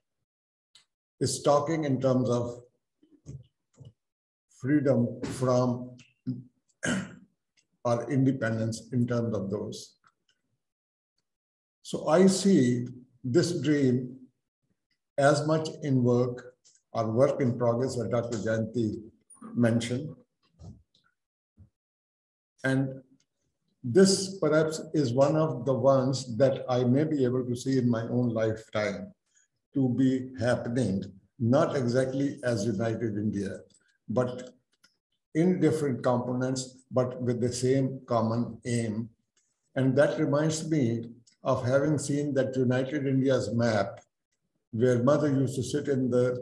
is talking in terms of freedom from our independence in terms of those. So I see this dream as much in work or work in progress, as Dr. Jayanti mentioned. And this perhaps is one of the ones that I may be able to see in my own lifetime to be happening, not exactly as United India, but in different components, but with the same common aim. And that reminds me of having seen that United India's map, where mother used to sit in the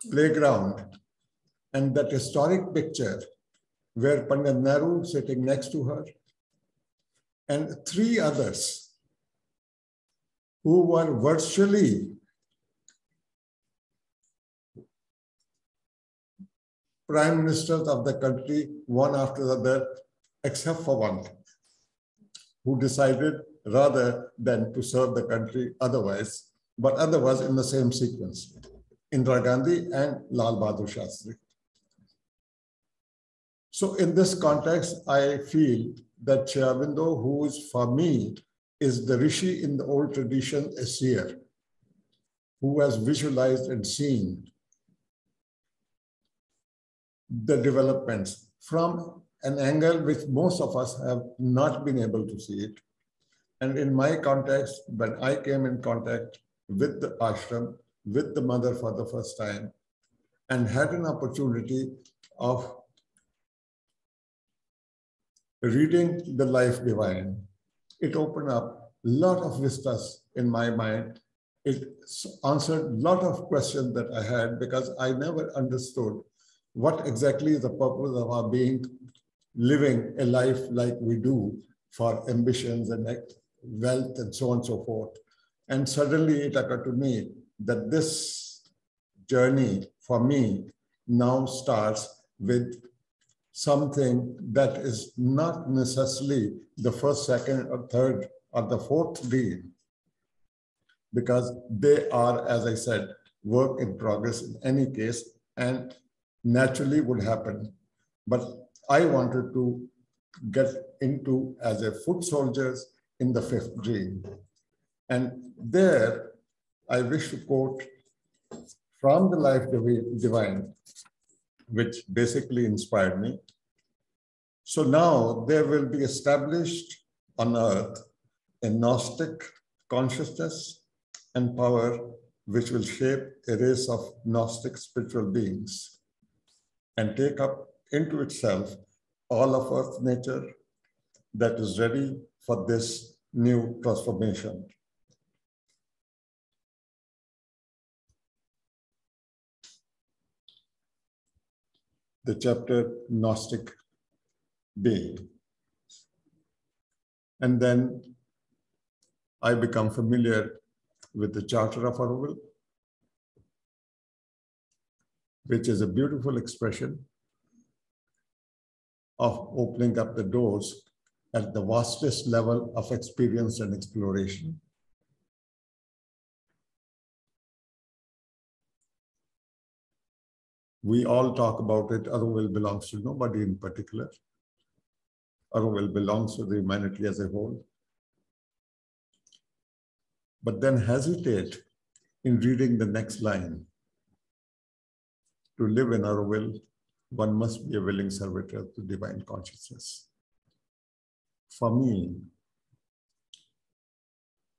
playground, and that historic picture where Pandit Nehru sitting next to her, and 3 others who were virtually prime ministers of the country, one after the other, except for one, who decided rather than to serve the country otherwise, but otherwise in the same sequence, Indira Gandhi and Lal Bahadur Shastri. So in this context, I feel that Aurobindo, who is for me, is the Rishi in the old tradition, a seer, who has visualized and seen the developments from an angle which most of us have not been able to see it. And in my context, when I came in contact with the ashram, with the mother for the first time, and had an opportunity of reading the Life Divine, it opened up a lot of vistas in my mind. It answered a lot of questions that I had, because I never understood what exactly is the purpose of our being, living a life like we do for ambitions and wealth and so on and so forth. And suddenly it occurred to me that this journey for me now starts with something that is not necessarily the first, second, or third, or the fourth dream, because they are, as I said, work in progress in any case, and naturally would happen. But I wanted to get into as a foot soldiers in the 5th dream. And there, I wish to quote from the Life Divine, which basically inspired me. So now there will be established on earth a Gnostic consciousness and power which will shape a race of Gnostic spiritual beings and take up into itself all of earth nature that is ready for this new transformation. The chapter Gnostic being. And then I become familiar with the Charter of Auroville, which is a beautiful expression of opening up the doors at the vastest level of experience and exploration. We all talk about it. Auroville belongs to nobody in particular. Auroville belongs to the humanity as a whole. But then hesitate in reading the next line. To live in Auroville, one must be a willing servitor to divine consciousness. For me,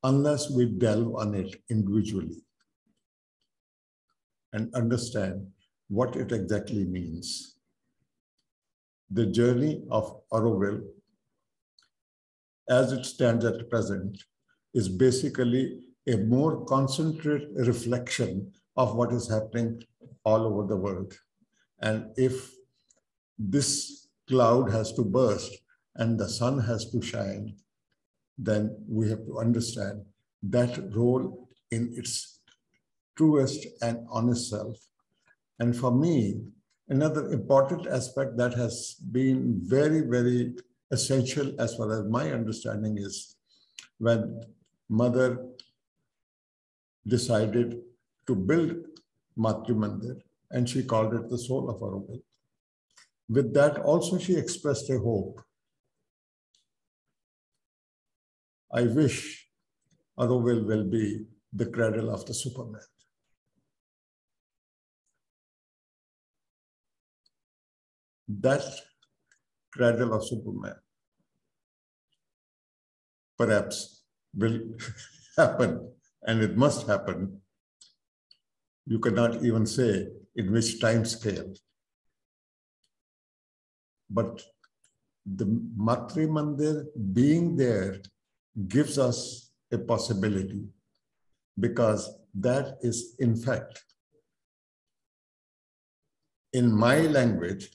unless we delve on it individually and understand what it exactly means, the journey of Auroville, as it stands at present, is basically a more concentrated reflection of what is happening all over the world. And if this cloud has to burst and the sun has to shine, then we have to understand that role in its truest and honest self. And for me, another important aspect that has been very, very essential as far as my understanding is when Mother decided to build Matri Mandir, and she called it the soul of Auroville. With that, also she expressed a hope. I wish Auroville will be the cradle of the Superman. That cradle of Superman perhaps will happen, and it must happen. You cannot even say in which time scale. But the Matri Mandir being there gives us a possibility, because that is, in fact, in my language,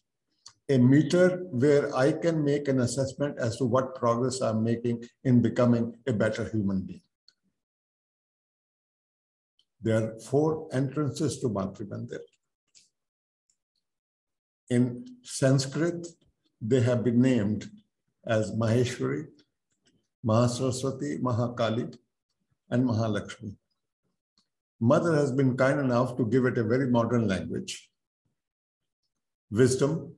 a meter where I can make an assessment as to what progress I'm making in becoming a better human being. There are 4 entrances to Matri Mandir. In Sanskrit, they have been named as Maheshwari, Mahasaraswati, Mahakali, and Mahalakshmi. Mother has been kind enough to give it a very modern language. Wisdom,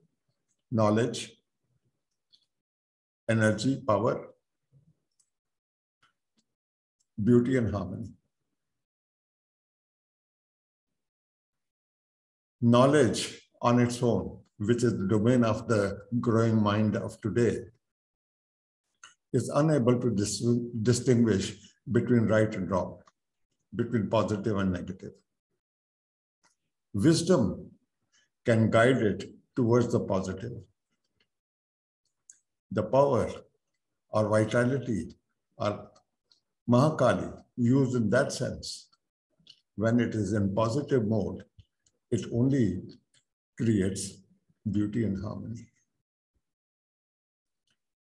knowledge, energy, power, beauty, and harmony. Knowledge on its own, which is the domain of the growing mind of today, is unable to distinguish between right and wrong, between positive and negative. Wisdom can guide it towards the positive. The power or vitality or Mahakali, used in that sense, when it is in positive mode, it only creates beauty and harmony.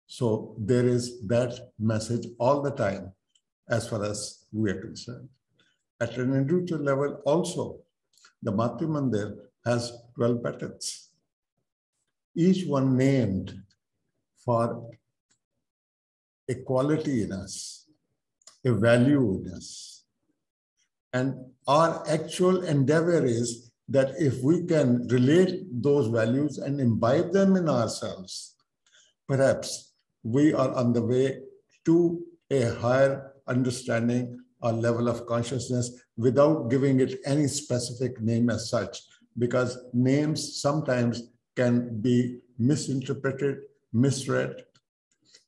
So there is that message all the time as far as we are concerned. At an individual level also, the Matri Mandir has 12 petals, each one named for a quality in us, a value in us. And our actual endeavor is that if we can relate those values and imbibe them in ourselves, perhaps we are on the way to a higher understanding or level of consciousness without giving it any specific name as such, because names sometimes can be misinterpreted, misread.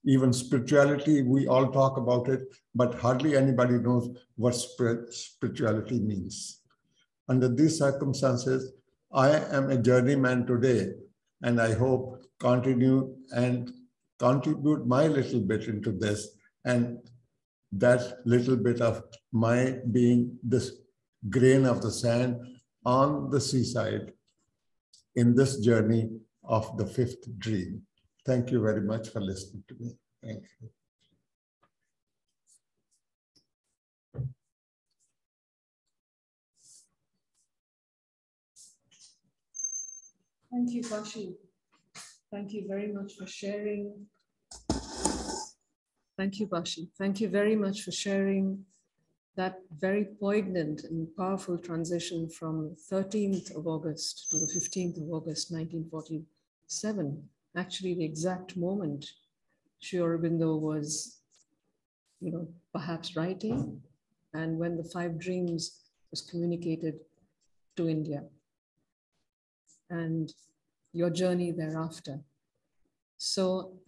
Even spirituality, we all talk about it, but hardly anybody knows what spirituality means. Under these circumstances, I am a journeyman today, and I hope continue and contribute my little bit into this, and that little bit of my being this grain of the sand on the seaside in this journey of the 5th dream. Thank you very much for listening to me. Thank you. Thank you, Pashi. Thank you very much for sharing. Thank you, Pashi. Thank you very much for sharing that very poignant and powerful transition from 13th of August to the 15th of August, 1947, actually the exact moment Sri Aurobindo was, perhaps writing, and when the Five Dreams was communicated to India, and your journey thereafter. So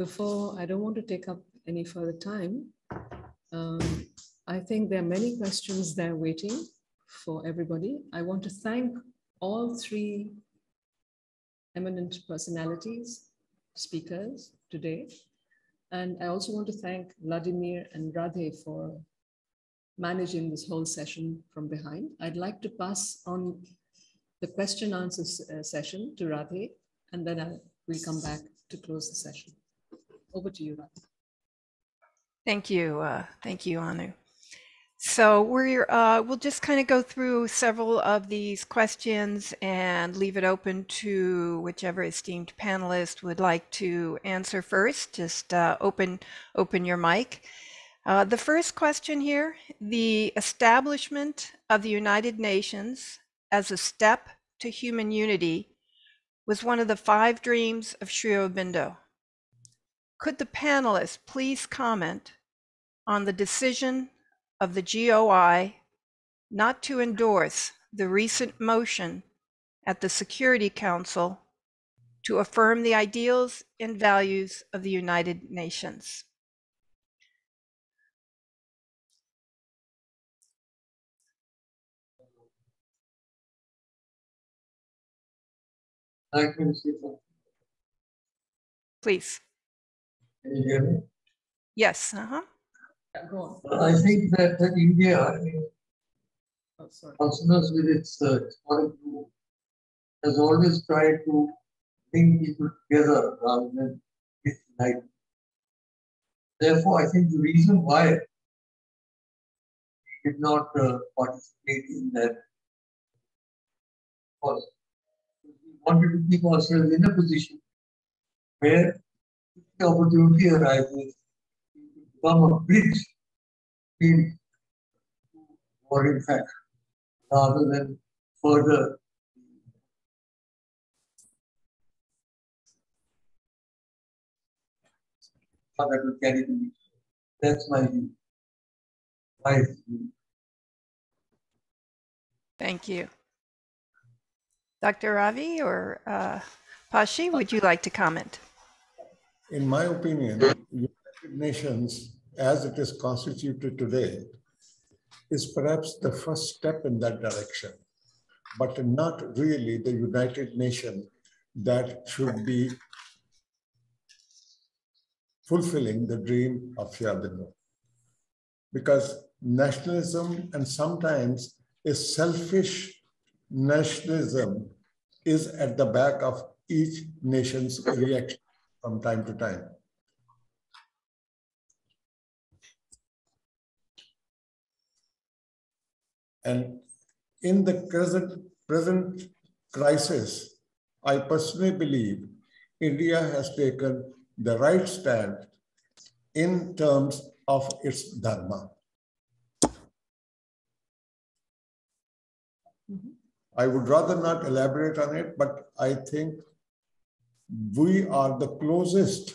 I don't want to take up any further time. I think there are many questions there waiting for everybody. I want to thank all three eminent personalities, speakers today. And I also want to thank Vladimir and Radhe for managing this whole session from behind. I'd like to pass on the question answer session to Radhe, and then we'll come back to close the session. Over to you, Radhe. Thank you. Thank you, Anu. So we'll just kind of go through several of these questions and leave it open to whichever esteemed panelist would like to answer first. Just open your mic. The first question here: the establishment of the United Nations as a step to human unity was one of the 5 dreams of Sri Aurobindo. Could the panelists please comment on the decision of the GOI not to endorse the recent motion at the Security Council to affirm the ideals and values of the United Nations? I can say something. Please. Can you hear me? Yes. Go on. I think that India, consonance with its historic rule, has always tried to bring people together rather than disunite. Therefore, I think the reason why we did not participate in that was we wanted to keep ourselves in a position where if the opportunity arises, we could become a bridge between warring factions rather than further. That will carry the meaning. That's my view. Thank you. Dr. Ravi or Pashi, would you like to comment? In my opinion, the United Nations, as it is constituted today, is perhaps the first step in that direction, but not really the United Nations that should be fulfilling the dream of Sri Aurobindo. Because nationalism, and sometimes a selfish nationalism, is at the back of each nation's reaction from time to time. And in the present crisis, I personally believe India has taken the right stand in terms of its dharma. I would rather not elaborate on it, but I think we are the closest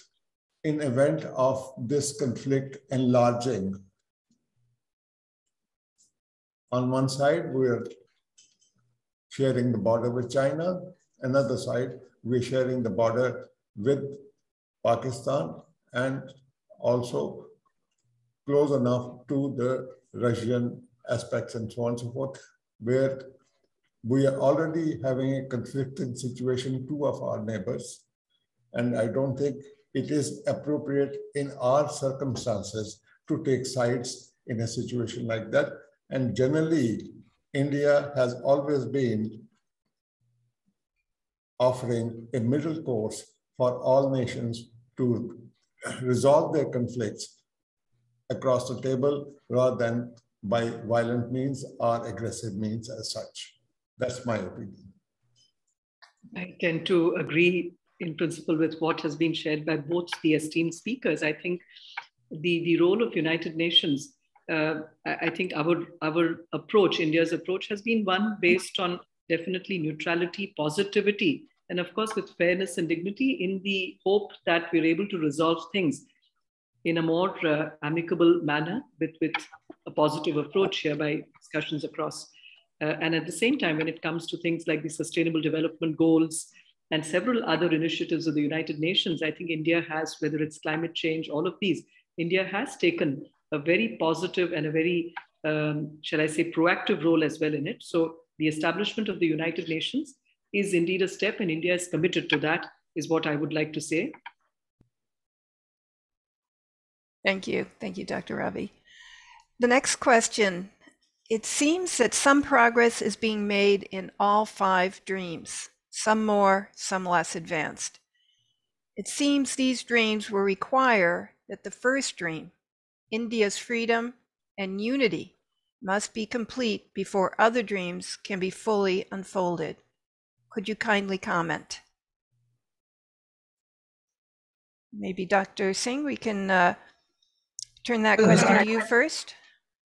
in event of this conflict enlarging. On one side, we are sharing the border with China. Another side, we're sharing the border with Pakistan and also close enough to the Russian aspects and so on and so forth, where we are already having a conflicted situation, 2 of our neighbors. And I don't think it is appropriate in our circumstances to take sides in a situation like that. And generally, India has always been offering a middle course for all nations to resolve their conflicts across the table rather than by violent means or aggressive means as such. That's my opinion. I tend to agree in principle with what has been shared by both the esteemed speakers. I think the role of United Nations I think our approach, India's approach, has been one based on definitely neutrality, positivity, and of course with fairness and dignity, in the hope that we're able to resolve things in a more amicable manner with a positive approach here by discussions across. And at the same time, when it comes to things like the Sustainable Development Goals and several other initiatives of the United Nations, I think India has, whether it's climate change, all of these, India has taken a very positive and a very, shall I say, proactive role as well in it. So the establishment of the United Nations is indeed a step, and India is committed to that, is what I would like to say. Thank you. Thank you, Dr. Ravi. The next question. It seems that some progress is being made in all 5 dreams, some more, some less advanced. It seems these dreams will require that the first dream, India's freedom and unity, must be complete before other dreams can be fully unfolded. Could you kindly comment? Maybe Dr. Singh, we can turn that question to you first.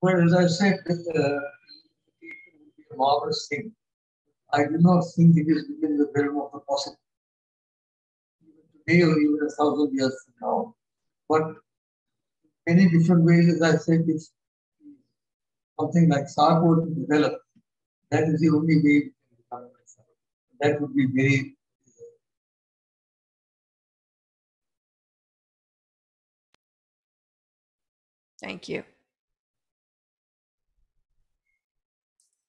Well, as I said, it would be a marvelous thing. I do not think it is within the realm of the possible, even today or even 1,000 years from now. But many different ways, as I said, if something like SARC were to develop, that is the only way we can become myself. That would be very. Thank you.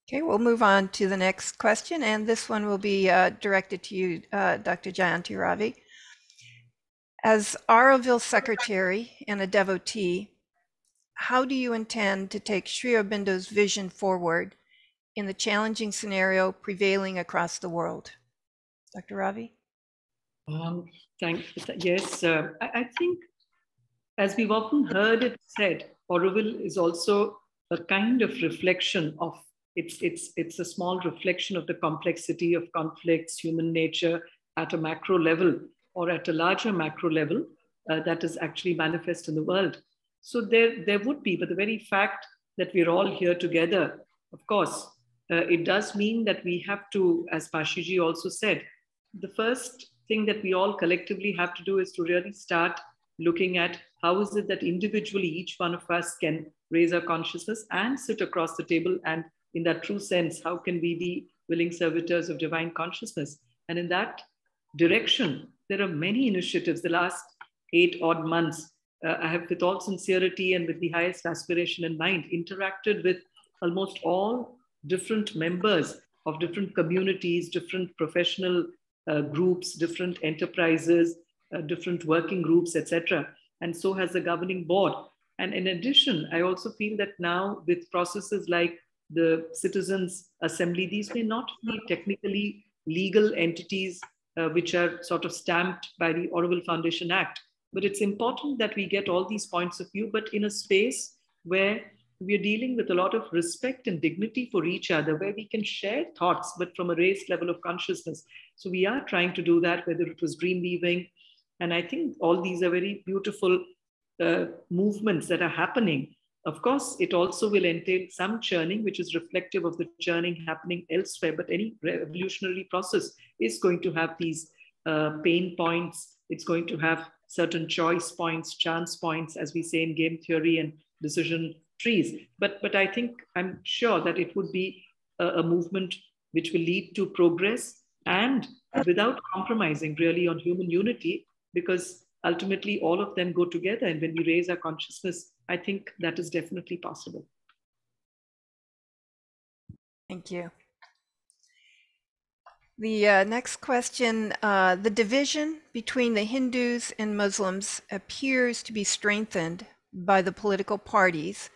Okay, we'll move on to the next question, and this one will be directed to you, Dr. Jayanti Ravi. As Auroville secretary and a devotee, how do you intend to take Sri Aurobindo's vision forward in the challenging scenario prevailing across the world? Dr. Ravi? Yes, I think, as we've often heard it said, Auroville is also a kind of reflection of, it's a small reflection of the complexity of conflicts, human nature at a macro level or at a larger macro level that is actually manifest in the world. So there would be, but the very fact that we're all here together, of course, it does mean that we have to, as Pashiji also said, the first thing that we all collectively have to do is to really start looking at how is it that individually each one of us can raise our consciousness and sit across the table, and in that true sense, how can we be willing servitors of divine consciousness? And in that direction, there are many initiatives. The last 8 odd months, I have, with all sincerity and with the highest aspiration in mind, interacted with almost all different members of different communities, different professional groups, different enterprises, different working groups, etc. And so has the governing board. And in addition, I also feel that now with processes like the Citizens Assembly, these may not be technically legal entities which are sort of stamped by the Auroville Foundation Act. But it's important that we get all these points of view, but in a space where we're dealing with a lot of respect and dignity for each other, where we can share thoughts, but from a raised level of consciousness. So we are trying to do that, whether it was dream weaving. And I think all these are very beautiful movements that are happening. Of course, it also will entail some churning, which is reflective of the churning happening elsewhere. But any revolutionary process is going to have these pain points. It's going to have certain choice points, chance points, as we say in game theory and decision trees. But I think, I'm sure that it would be a movement which will lead to progress and without compromising really on human unity, because ultimately all of them go together. And when we raise our consciousness, I think that is definitely possible. Thank you. The next question, the division between the Hindus and Muslims appears to be strengthened by the political parties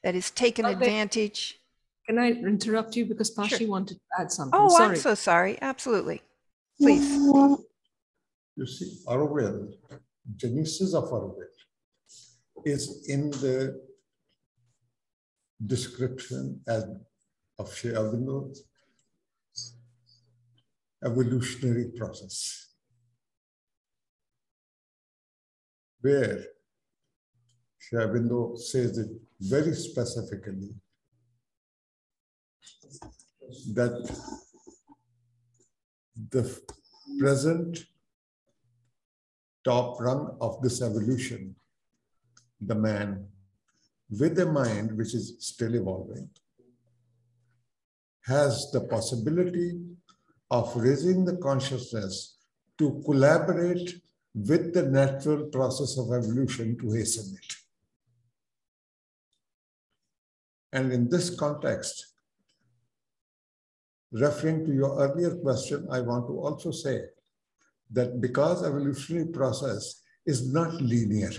that has taken advantage. Can I interrupt you, because Pashi wanted to add something? Oh, sorry. I'm so sorry. Absolutely. Please. You see, Auroville, genesis of Auroville is in the description of Sri Aurobindo's evolutionary process, where Sri Aurobindo says it very specifically that the present top rung of this evolution, the man with a mind which is still evolving, has the possibility of raising the consciousness to collaborate with the natural process of evolution to hasten it. And in this context, referring to your earlier question, I want to also say that because evolutionary process is not linear,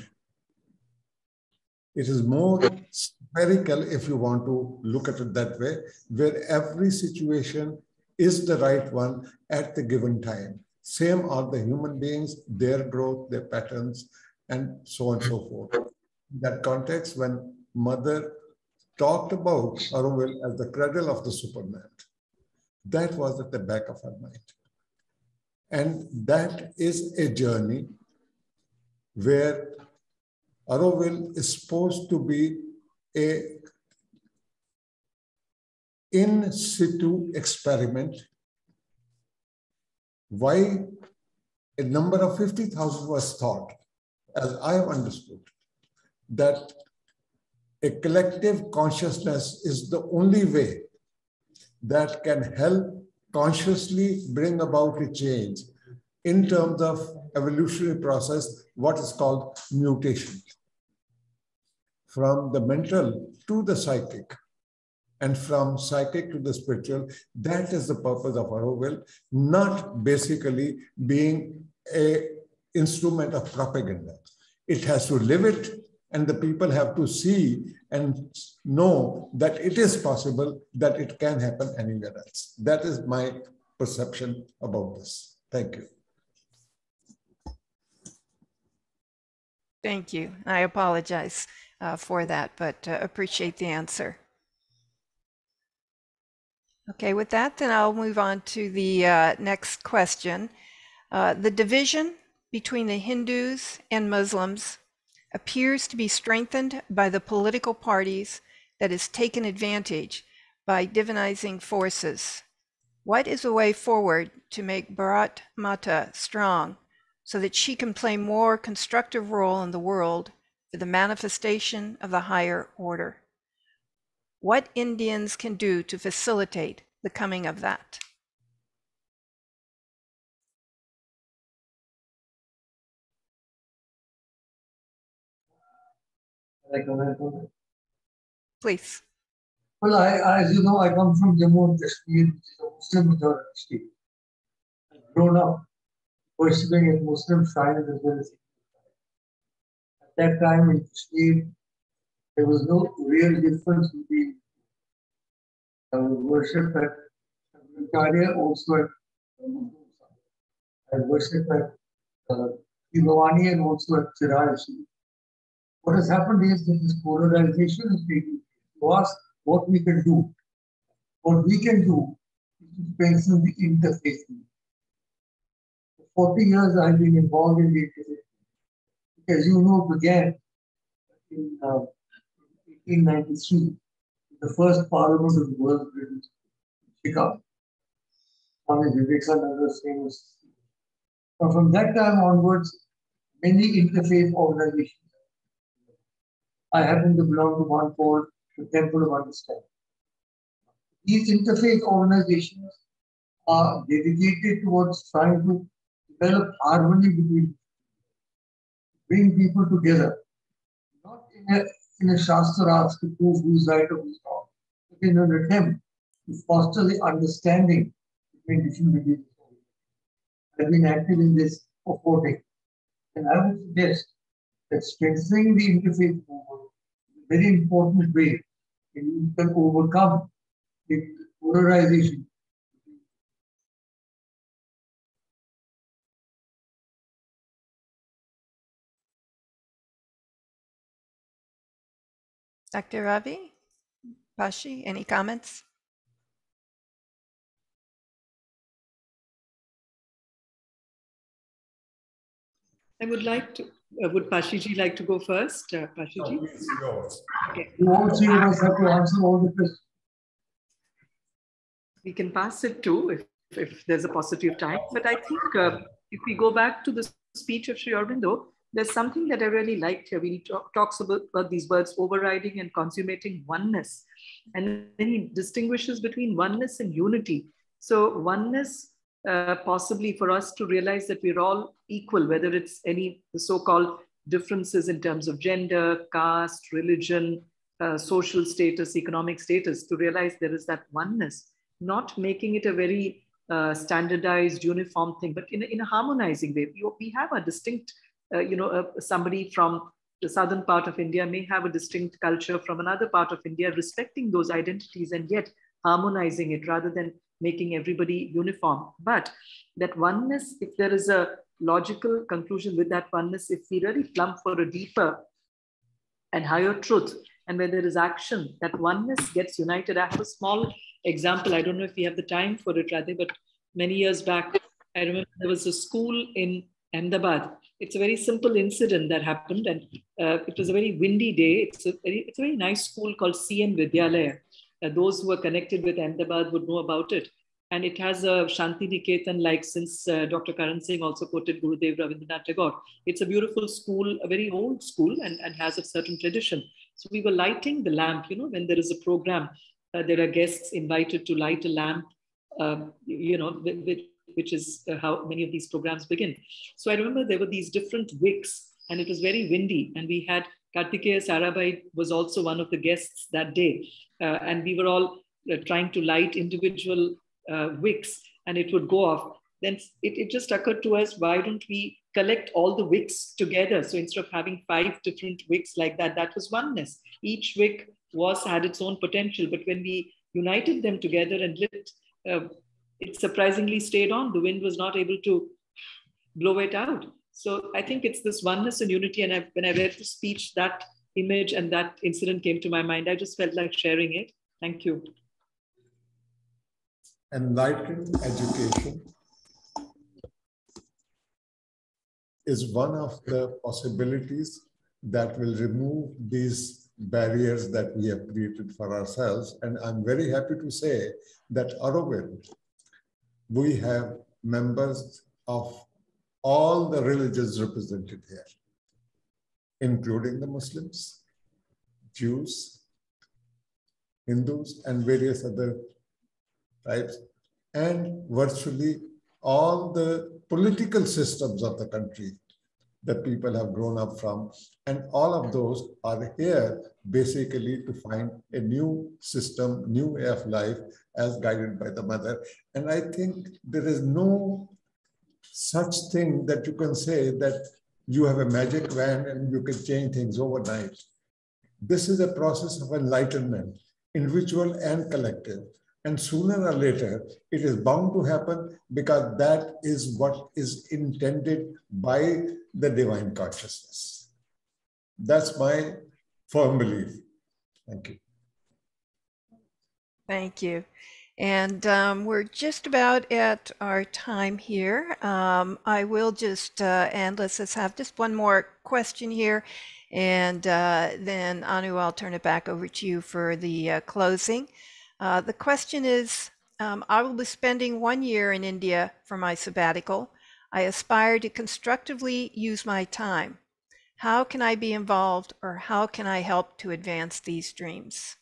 it is more spherical, if you want to look at it that way, where every situation is the right one at the given time. Same are the human beings, their growth, their patterns, and so on and so forth. In that context, when Mother talked about Auroville as the cradle of the Superman, that was at the back of her mind. And that is a journey where Auroville is supposed to be a in situ experiment. Why a number of 50,000 was thought, as I have understood, that a collective consciousness is the only way that can help consciously bring about a change in terms of evolutionary process, what is called mutation. From the mental to the psychic, and from psychic to the spiritual, that is the purpose of Auroville, not basically being an instrument of propaganda. It has to live it, and the people have to see and know that it is possible, that it can happen anywhere else. That is my perception about this. Thank you. Thank you. I apologize for that, but appreciate the answer. Okay, with that, then I'll move on to the next question. The division between the Hindus and Muslims appears to be strengthened by the political parties that has taken advantage by divinizing forces. What is a way forward to make Bharat Mata strong so that she can play more constructive role in the world for the manifestation of the higher order? What Indians can do to facilitate the coming of that? Please. Well, as you know, I come from Jammu and Kashmir, which is a Muslim majority state. I've grown up worshipping at Muslim shrines as well as Hindu. At that time in Kashmir, there was no real difference between worship at Victoria, also at I worship at Bhavani and also at Chiraj. What has happened is that this polarization is taking place. To ask what we can do. What we can do is to strengthen the interfaith. For 40 years, I've been involved in the interfaith. As you know, it began in 1893, the first parliament of the world in Chicago. Swami Vivekananda's famous. But from that time onwards, many interfaith organizations. I happen to belong to one called the Temple of Understanding. These interfaith organizations are dedicated towards trying to develop harmony between, bring people together, not in a Shastras to prove who's right or who's wrong, but in an attempt to foster the understanding between different religions. I've been active in this for 4 decades. And I would suggest that strengthening the interfaith movement is a very important way in which you can overcome the polarization. Dr. Ravi, Pashi, any comments? I would like to, Would Pashiji like to go first? Pashiji? No, please, yours. Okay. You must have to answer all the questions. We can pass it too if there's a paucity of time. But I think if we go back to the speech of Sri Aurobindo, there's something that I really liked here. He talks about these words, overriding and consummating oneness. And then he distinguishes between oneness and unity. So oneness, possibly for us to realize that we're all equal, whether it's any so-called differences in terms of gender, caste, religion, social status, economic status, to realize there is that oneness, not making it a very standardized, uniform thing, but in a harmonizing way. We have a distinct, somebody from the southern part of India may have a distinct culture from another part of India, respecting those identities and yet harmonizing it rather than making everybody uniform. But that oneness, if there is a logical conclusion with that oneness, if we really plumb for a deeper and higher truth, and where there is action, that oneness gets united. I have a small example. I don't know if we have the time for it, Radhe, but many years back, I remember there was a school in Ahmedabad. It's a very simple incident that happened, and it was a very windy day. It's a very nice school called CN Vidyalaya. Those who are connected with Ahmedabad would know about it. And it has a Shanti Niketan, like since Dr. Karan Singh also quoted Gurudev Rabindranath Tagore. It's a beautiful school, a very old school, and has a certain tradition. So we were lighting the lamp, when there is a program, there are guests invited to light a lamp, which is how many of these programs begin. So I remember there were these different wicks, and it was very windy. And we had Kartikeya Sarabhai was also one of the guests that day. And we were all trying to light individual wicks, and it would go off. Then it just occurred to us, why don't we collect all the wicks together? So instead of having 5 different wicks like that, that was oneness. Each wick had its own potential, but when we united them together and lit, it surprisingly stayed on. The wind was not able to blow it out. So I think it's this oneness and unity. And when I read the speech, that image and that incident came to my mind. I just felt like sharing it. Thank you. Enlightened education is one of the possibilities that will remove these barriers that we have created for ourselves. And I'm very happy to say that Auroville, we have members of all the religions represented here, including the Muslims, Jews, Hindus, and various other tribes, and virtually all the political systems of the country that people have grown up from. And all of those are here basically to find a new system, new way of life as guided by the mother. And I think there is no such thing that you can say that you have a magic wand and you can change things overnight. This is a process of enlightenment, individual and collective. And sooner or later, it is bound to happen because that is what is intended by the divine consciousness. That's my firm belief. Thank you. Thank you. And we're just about at our time here. I will just, and let's have just one more question here. And then Anu, I'll turn it back over to you for the closing. The question is, I will be spending 1 year in India for my sabbatical. I aspire to constructively use my time. How can I be involved, or how can I help to advance these dreams?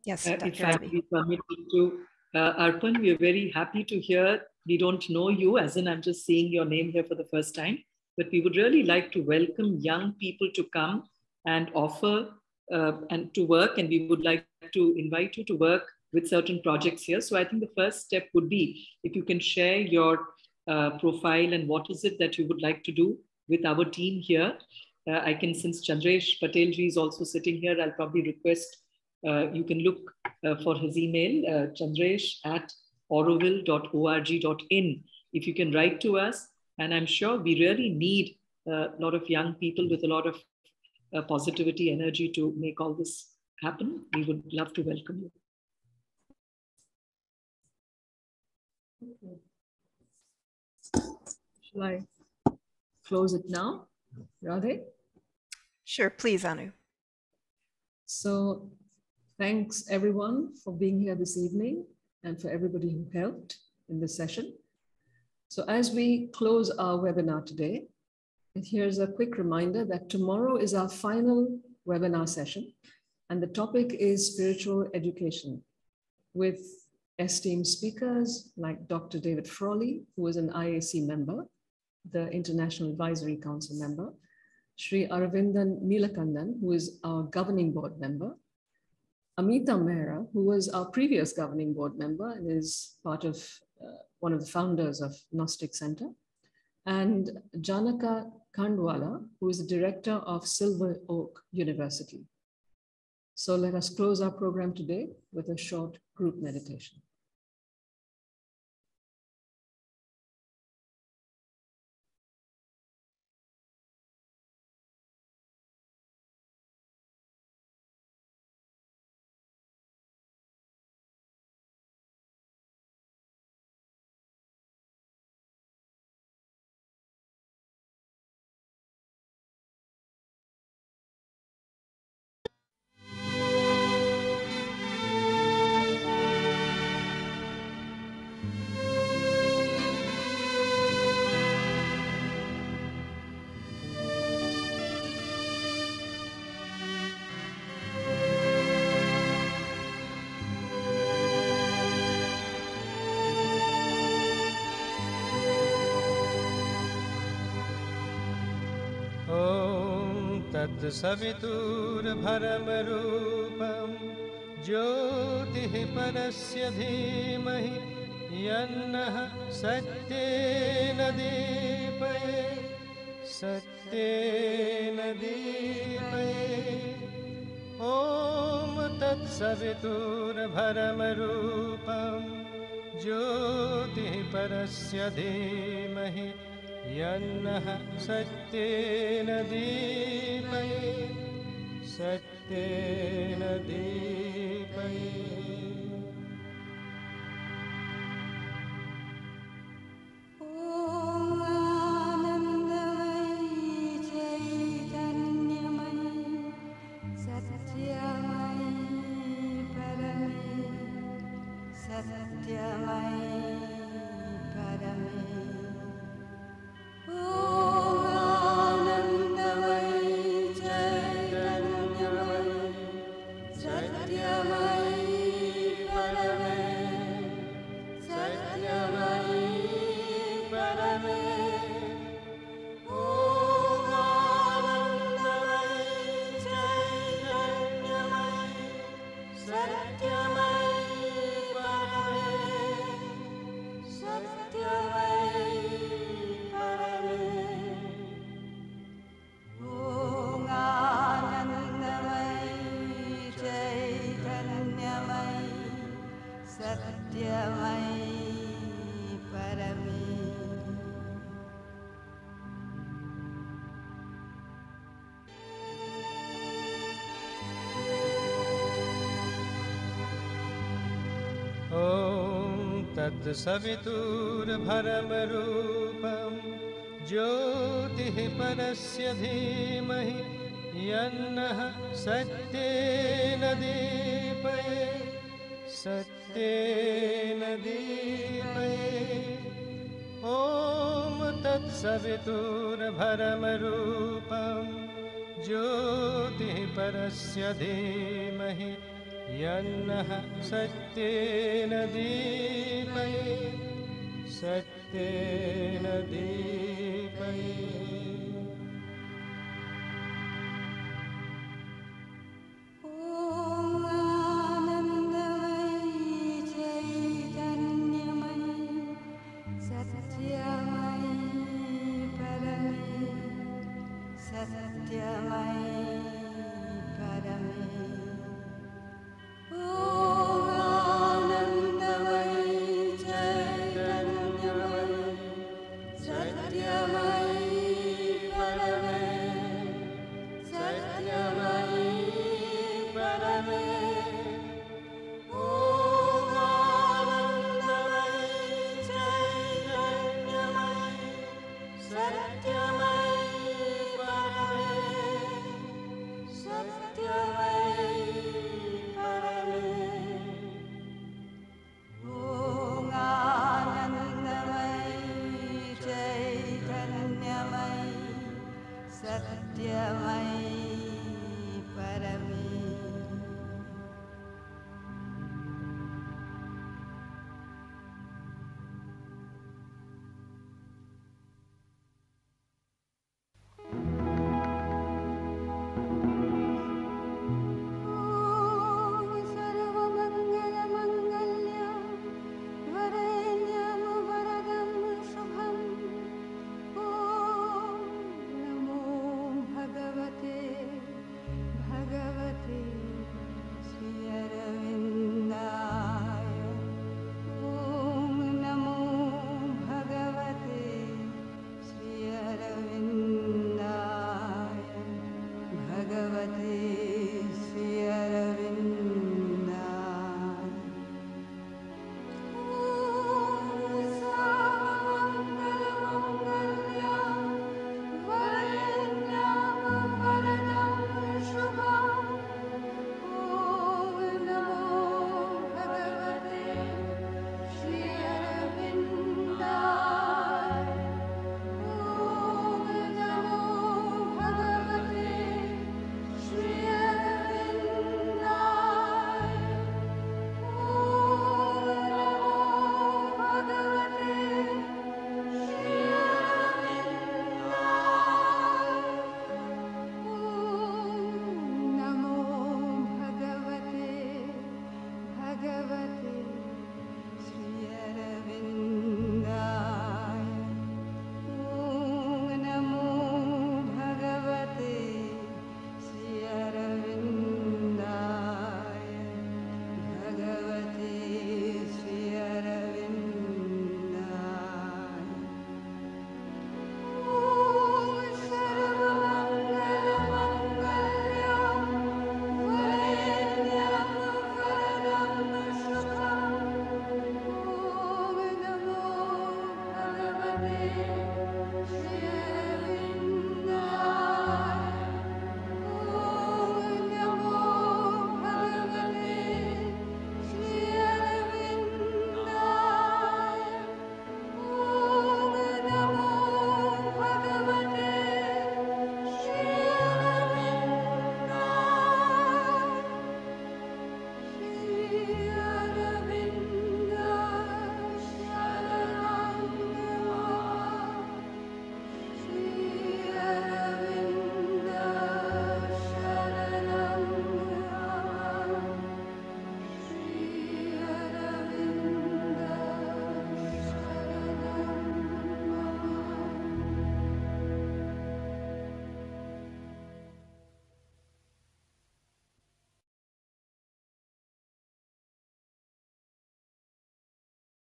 Yes, Dr. If I Ravi. be permitted to, Arpan, we are very happy to hear. We don't know you, as in I'm just seeing your name here for the first time, but we would really like to welcome young people to come and offer and to work, and we would like to invite you to work with certain projects here. So I think the first step would be if you can share your profile and what is it that you would like to do with our team here. I can, since Chandresh Patelji is also sitting here, I'll probably request you can look for his email, chandresh@auroville.org.in. If you can write to us, and I'm sure we really need a lot of young people with a lot of positivity, energy to make all this happen. We would love to welcome you. Okay. Shall I? close it now. Radhe? Sure, please, Anu. So thanks everyone for being here this evening and for everybody who helped in this session. So as we close our webinar today, here's a quick reminder that tomorrow is our final webinar session, and the topic is spiritual education with esteemed speakers like Dr. David Frawley, who is an IAC member, the International Advisory Council member, Sri Aurobindo Neelakandan, who is our governing board member, Amita Mehra, who was our previous governing board member and is part of one of the founders of Gnostic Center, and Janaka Kandwala, who is the director of Silver Oak University. So let us close our program today with a short group meditation. तत्सवितुर्भरमरूपं ज्योतिः परस्य धीमहि यन्नः सत्येन दीपये सत्येन दीपये ॐ तत्सवितुर्भरमरूपं ज्योतिः परस्य धीमहि यन्नः सत्येन दीपये सत्येन दीपये तत्सवितुर्भरमरूपं ज्योतिः परस्य धीमहि यन्नः सत्येन दीपये सत्येन दीपये ॐ तत्सवितुर्भरमरूपं ज्योतिः परस्य धीमहि यन्नः सत्येन दीपये सत्येन दीपये Satyamai सत्यमयी परमे